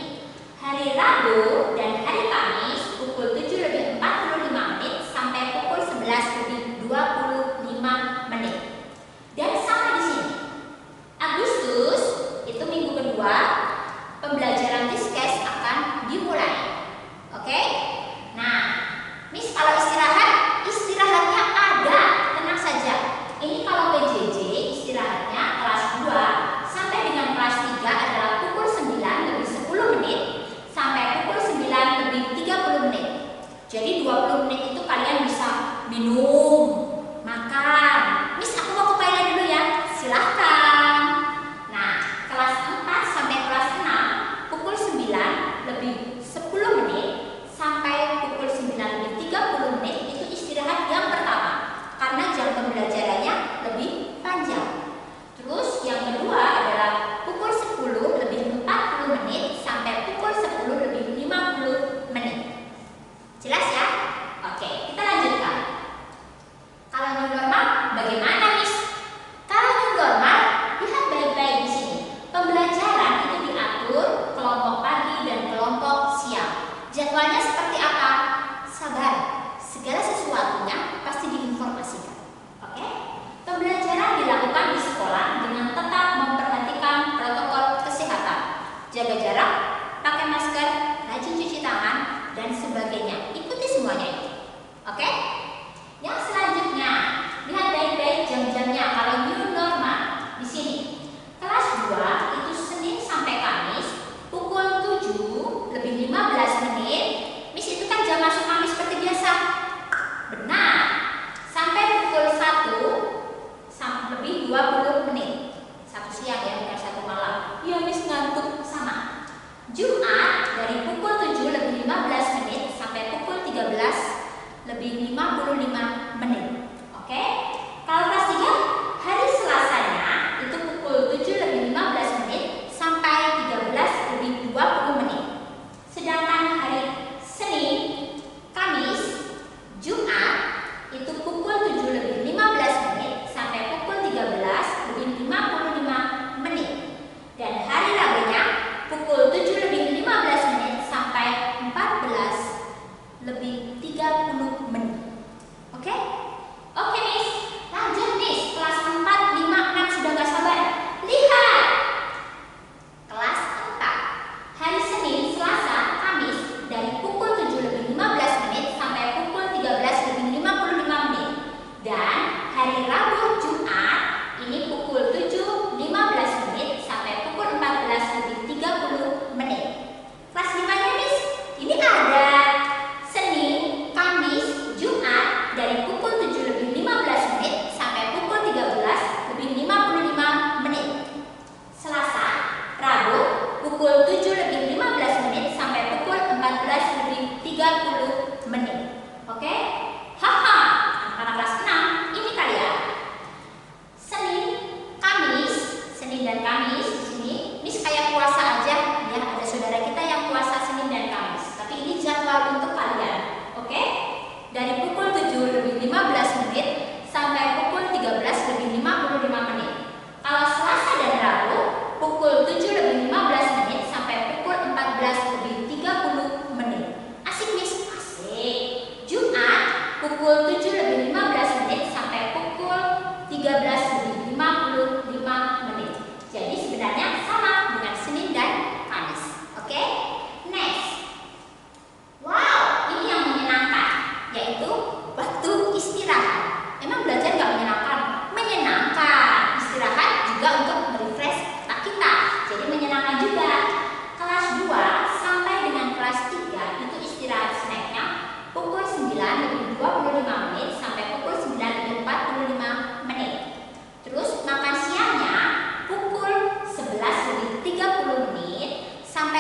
Hari Rabu dan hari Kamis pukul 7:45 menit sampai pukul 11:25 menit. Dan sampai di sini. Agustus itu minggu kedua, pembelajaran Diskes akan dimulai. Oke? Nah, Miss, kalau istirahatnya ada, tenang saja. Ini kalau PJJ istirahatnya kelas 2 sampai dengan kelas 3 adalah pukul 9:10 menit sampai pukul 9:30 menit. Jadi 20 menit itu kalian bisa minum, makan. Miss, aku mau ke toilet dulu ya. Silahkan. Nah, kelas 4 sampai kelas 6 pukul 9:10 menit sampai pukul 9:30 menit itu istirahat yang pertama karena jam pembelajarannya lebih panjang. Terus yang kedua adalah pukul 10:40 menit sampai pukul 10:50 menit. Jelas ya? Oke, kita lanjutkan. Kalau new normal bagaimana, Miss? Kalau new normal, lihat baik-baik di sini. Pembelajaran itu diatur kelompok pagi dan kelompok siang. Jadwalnya seperti apa? Sabar, segala sesuatunya pasti diinformasikan. Oke? Pembelajaran dilakukan di sekolah dengan tetap memperhatikan protokol kesehatan. Jaga jarak, pakai masker, rajin cuci tangan, dan sebagainya. Ikuti semuanya itu. Oke? Yang selanjutnya, lihat baik-baik jam-jamnya kalau new normal. Di sini, kelas 2 itu Senin sampai Kamis pukul 7:15 menit. Miss, itu kan jam masuk kami seperti biasa. Benar. Sampai pukul 1:20 menit. 1 siang ya, bukan 1 malam. Iya, Miss, ngantuk sama. Jumat dari pukul 7:15 menit sampai pukul 13:50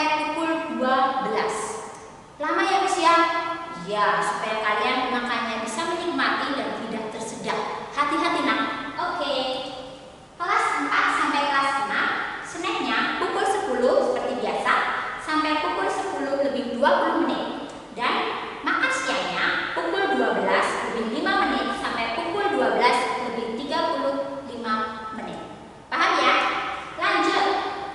sampai pukul 12. Lama ya Miss ya? Ya, supaya kalian makanya bisa menikmati dan tidak tersedak. Hati-hati nak. Oke. Kelas 4 sampai kelas 5, snacknya pukul 10 seperti biasa sampai pukul 10 lebih 20 menit. Dan makan siangnya pukul 12 lebih 5 menit sampai pukul 12 lebih 35 menit. Paham ya? Lanjut.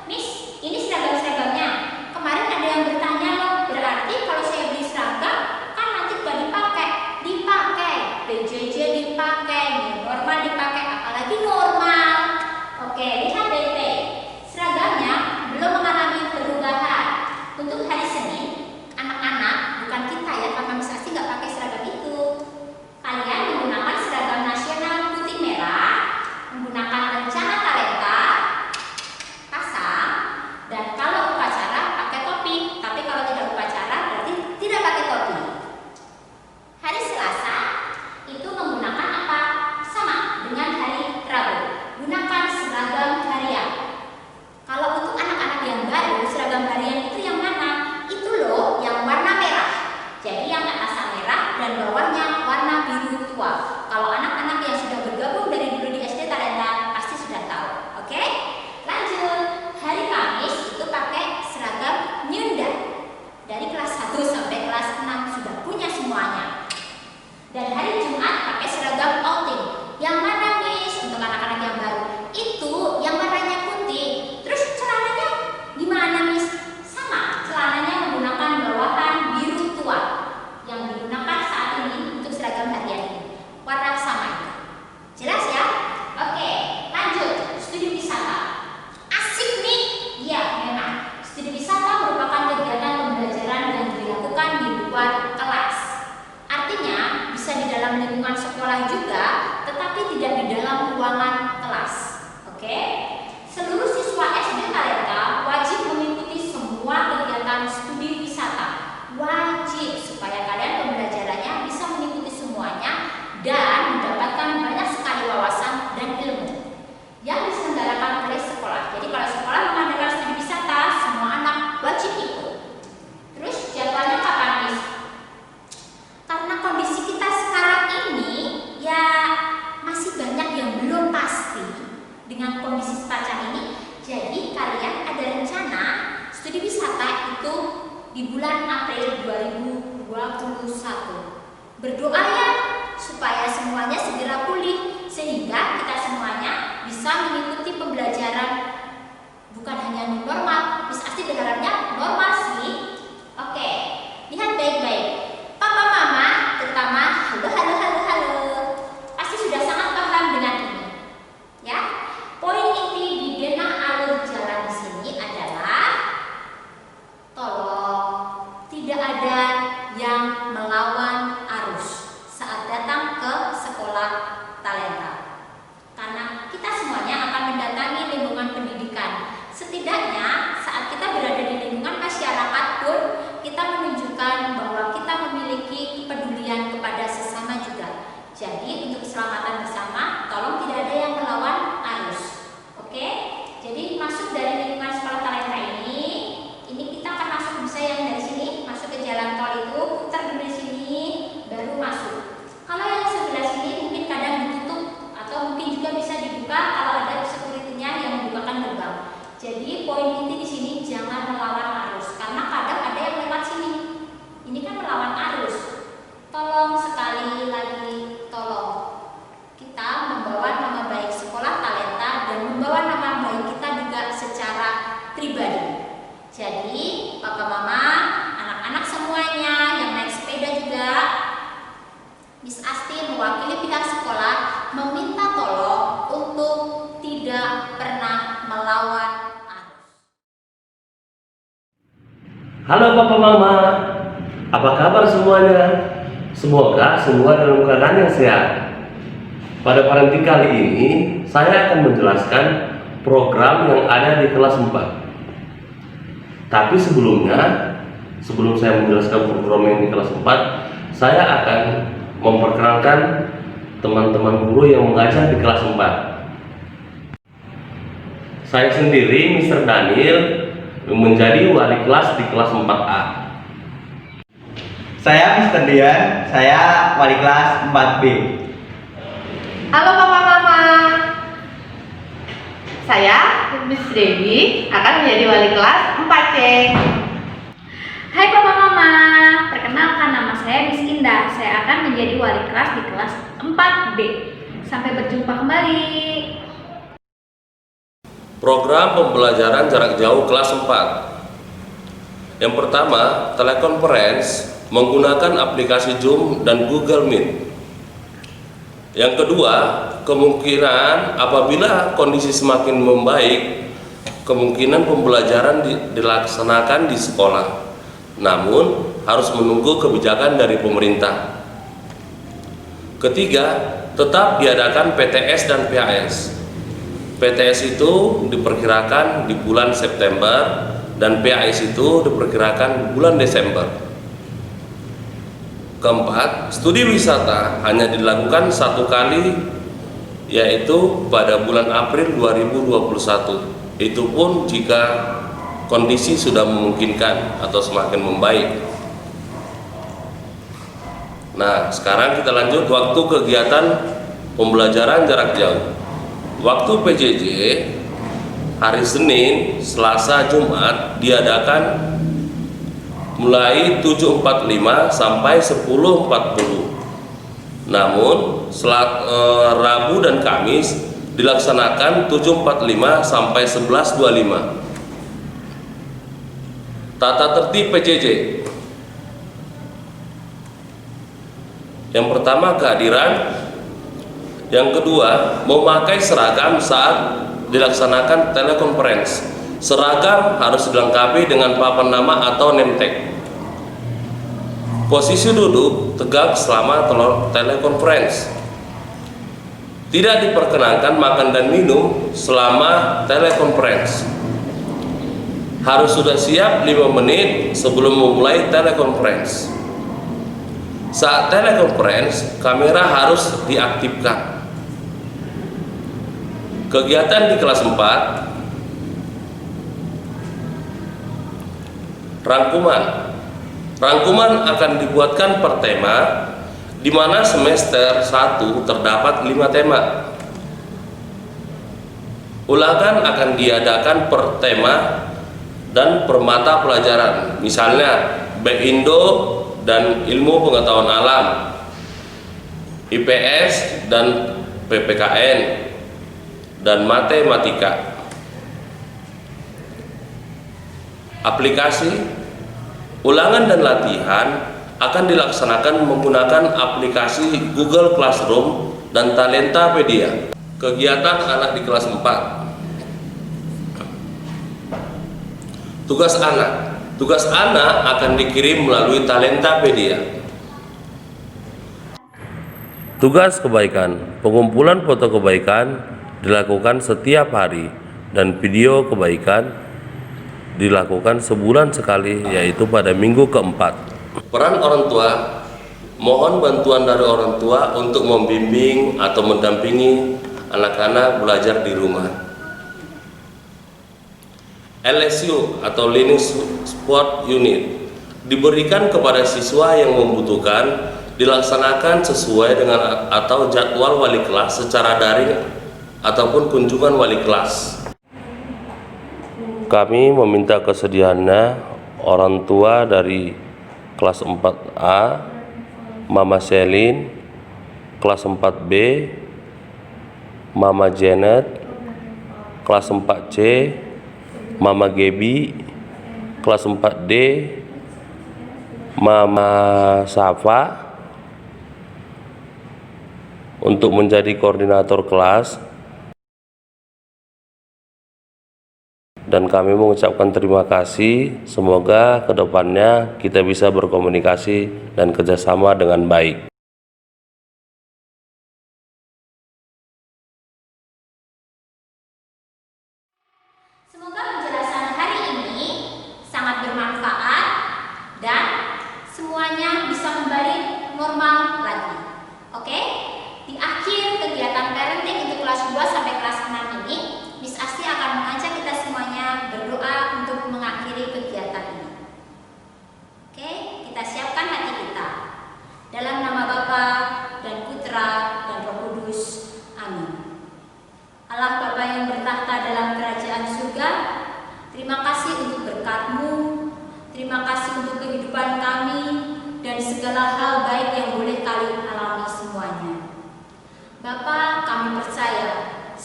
Miss, ini seragam-seragamnya. Kemarin ada yang bertanya loh, berarti kalau saya beli seragam kan nanti gak dipakai. Dipakai, PJJ dipakai, normal dipakai, apalagi normal. Oke, lihat baik-baik. Seragamnya belum mengalami perubahan. Untuk hari Senin, anak-anak, bukan kita ya, karena Miss Asti nggak pakai seragam itu. Kalian menggunakan seragam nasional putih merah, menggunakan rencana talenta, pasang, dan kalau upacara pakai topi. Tapi kalau tidak upacara berarti tidak pakai topi. Hari Selasa itu menggunakan apa? Sama dengan hari Rabu. Gunakan seragam harian. Kalau untuk anak-anak yang baru, seragam harian itu yang mana? Itu loh, yang warna merah. Jadi yang atasnya merah dan bawahnya warna biru tua. Kalau anak-anak yang sudah bergabung dari dulu di SD Talenta pasti sudah tahu. Oke? Lanjut. Hari Kamis itu pakai seragam Nyunda. Dari kelas 1 sampai kelas 6 sudah punya semuanya. Dan hari Jumat pakai seragam outing. Yang mana Miss? Untuk anak-anak yang baru itu yang warnanya putih. Terus celananya gimana Miss? Sama, celananya menggunakan bawahan biru tua yang digunakan saat ini untuk seragam harian ini. Warna sama. Jelas ya? Oke, lanjut. Studi wisata. Asik nih? Iya, memang. Studi wisata merupakan kegiatan pembelajaran yang dilakukan di luar kelas. Artinya bisa di dalam lingkungan sekolah juga, tetapi tidak di dalam ruangan kelas. Oke? Seluruh siswa SD Talenta wajib mengikuti semua kegiatan studi wisata. Wajib supaya kalian pembelajarannya bisa mengikuti semuanya dan mendapatkan banyak sekali wawasan dan ilmu yang diselenggarakan oleh sekolah. Jadi kalau sekolah mengadakan studi wisata, semua anak wajib ikut. Terus jadwalnya kapan Miss? Karena kondisi kita sekarang ini ya masih banyak yang belum pasti dengan kondisi semacam ini. Jadi kalian ada rencana studi wisata itu di bulan April 2021. Berdoa ya supaya semuanya segera pulih sehingga kita semuanya bisa mengikuti pembelajaran bukan hanya new normal. Miss Asti berharapnya normal sih. Oke, lihat baik-baik. Papa Mama terutama halo. Pasti sudah sangat paham dengan ini. Ya. Poin inti di denah alur jalan di sini adalah tolong tidak ada yang melawan arus saat datang ke sekolah talenta. Karena kita semuanya akan mendatangi lingkungan pendidikan. Setidaknya saat kita berada di lingkungan masyarakat pun kita menunjukkan bahwa kita memiliki kepedulian kepada sesama juga. Jadi untuk keselamatan bersama, tolong tidak ada yang melawan arus. Oke? Jadi masuk dari lingkungan sekolah talenta ini kita akan masuk bisa yang dari sini, masuk ke jalan tol itu, putar dulu di sini, baru masuk. Kalau yang sebelah sini mungkin kadang ditutup atau mungkin juga bisa dibuka kalau ada security-nya yang membukakan gerbang. Jadi poin inti di sini jangan melawan arus karena kadang ada yang lewat sini. Ini kan melawan arus. Tolong sekali lagi, tolong kita membawa nama baik sekolah talenta dan membawa nama baik kita juga secara pribadi. Jadi papa mama, anak-anak semuanya yang naik sepeda juga, Miss Asti mewakili pihak sekolah meminta tolong untuk tidak pernah melawan arus. Halo Papa Mama, apa kabar semuanya? Semoga semua dalam keadaan yang sehat. Pada parenting kali ini, saya akan menjelaskan program yang ada di kelas 4. Tapi sebelum saya menjelaskan program yang di kelas 4, saya akan memperkenalkan teman-teman guru yang mengajar di kelas 4. Saya sendiri, Mr. Daniel, menjadi wali kelas di kelas 4A. Saya Mr. Dian, saya wali kelas 4B. Halo Papa Mama. Saya Miss Dewi akan menjadi wali kelas 4C. Hai Papa Mama, perkenalkan nama saya Miss Indah. Saya akan menjadi wali kelas di kelas 4B. Sampai berjumpa kembali. Program pembelajaran jarak jauh kelas 4. Yang pertama, telekonferensi menggunakan aplikasi Zoom dan Google Meet. Yang kedua, kemungkinan apabila kondisi semakin membaik, kemungkinan pembelajaran dilaksanakan di sekolah. Namun, harus menunggu kebijakan dari pemerintah. Ketiga, tetap diadakan PTS dan PAS. PTS itu diperkirakan di bulan September dan PAS itu diperkirakan bulan Desember. Keempat, studi wisata hanya dilakukan 1 kali, yaitu pada bulan April 2021. Itu pun jika kondisi sudah memungkinkan atau semakin membaik. Nah, sekarang kita lanjut waktu kegiatan pembelajaran jarak jauh. Waktu PJJ hari Senin, Selasa, Jumat diadakan mulai 7.45 sampai 10.40. Namun Rabu dan Kamis dilaksanakan 7.45 sampai 11.25. Tata tertib PJJ. Yang pertama, kehadiran. Yang kedua, memakai seragam saat dilaksanakan telekonferensi. Seragam harus dilengkapi dengan papan nama atau name tag. Posisi duduk tegak selama telekonferensi. Tidak diperkenankan makan dan minum selama telekonferensi. Harus sudah siap 5 menit sebelum memulai telekonferensi. Saat telekonferensi, kamera harus diaktifkan. Kegiatan di kelas 4. Rangkuman akan dibuatkan per tema, di mana semester 1 terdapat 5 tema. Ulangan akan diadakan per tema dan per mata pelajaran, misalnya B-Indo dan Ilmu Pengetahuan Alam, IPS dan PPKN, dan Matematika. Aplikasi, ulangan dan latihan akan dilaksanakan menggunakan aplikasi Google Classroom dan Talentapedia. Kegiatan anak di kelas 4. Tugas anak akan dikirim melalui Talentapedia. Tugas kebaikan, pengumpulan foto kebaikan dilakukan setiap hari dan video kebaikan dilakukan sebulan sekali, yaitu pada minggu keempat. Peran orang tua, mohon bantuan dari orang tua untuk membimbing atau mendampingi anak-anak belajar di rumah. LSU atau Learning Support Unit diberikan kepada siswa yang membutuhkan, dilaksanakan sesuai dengan atau jadwal wali kelas secara daring ataupun kunjungan wali kelas. Kami meminta kesediaannya orang tua dari kelas 4A, Mama Selin, kelas 4B, Mama Janet, kelas 4C, Mama Gebi, kelas 4D, Mama Safa, untuk menjadi koordinator kelas. Dan kami mengucapkan terima kasih. Semoga kedepannya kita bisa berkomunikasi dan kerjasama dengan baik. Semoga penjelasan hari ini sangat bermanfaat dan semuanya bisa kembali normal lagi. Oke? Di akhir kegiatan parenting untuk kelas 2 sampai kelas 6 ini, Miss Asti akan mengajak kita semuanya berdoa untuk mengakhiri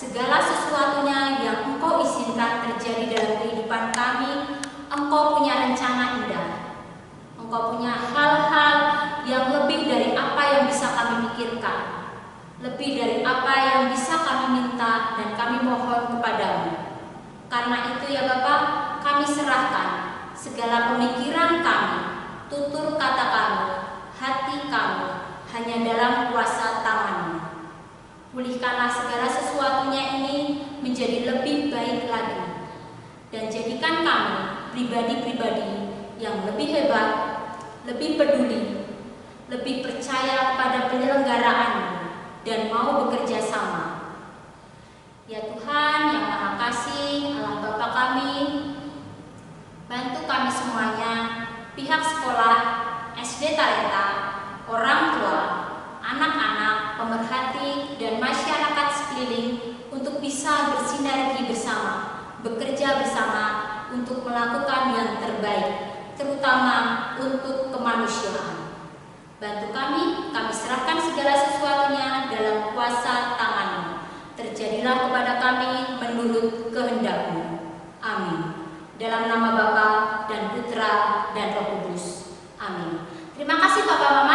segala sesuatunya yang Engkau izinkan terjadi dalam kehidupan kami, Engkau punya rencana indah. Engkau punya hal-hal yang lebih dari apa yang bisa kami pikirkan, lebih dari apa yang bisa kami minta dan kami mohon kepadamu. Karena itu ya Bapa, kami serahkan segala pemikiran kami, tutur kata kami, hati kami, hanya dalam kuasa tangan-Mu. Pulihkanlah segala sesuatunya ini menjadi lebih baik lagi. Dan jadikan kami pribadi-pribadi yang lebih hebat, lebih peduli, lebih percaya kepada penyelenggaraan-Mu dan mau bekerja sama. Ya Tuhan yang Maha Kasih, Allah Bapa kami, bantu kami semuanya, pihak sekolah, SD Talenta, orang tua, anak-anak, pemerhati, dan masyarakat sekeliling untuk bisa bersinergi bersama, bekerja bersama untuk melakukan yang terbaik, terutama untuk kemanusiaan. Bantu kami serahkan segala sesuatunya dalam kuasa tangan-Mu. Terjadilah kepada kami menurut kehendak-Mu. Amin. Dalam nama Bapa dan Putra dan Roh Kudus. Amin. Terima kasih Bapak Mama.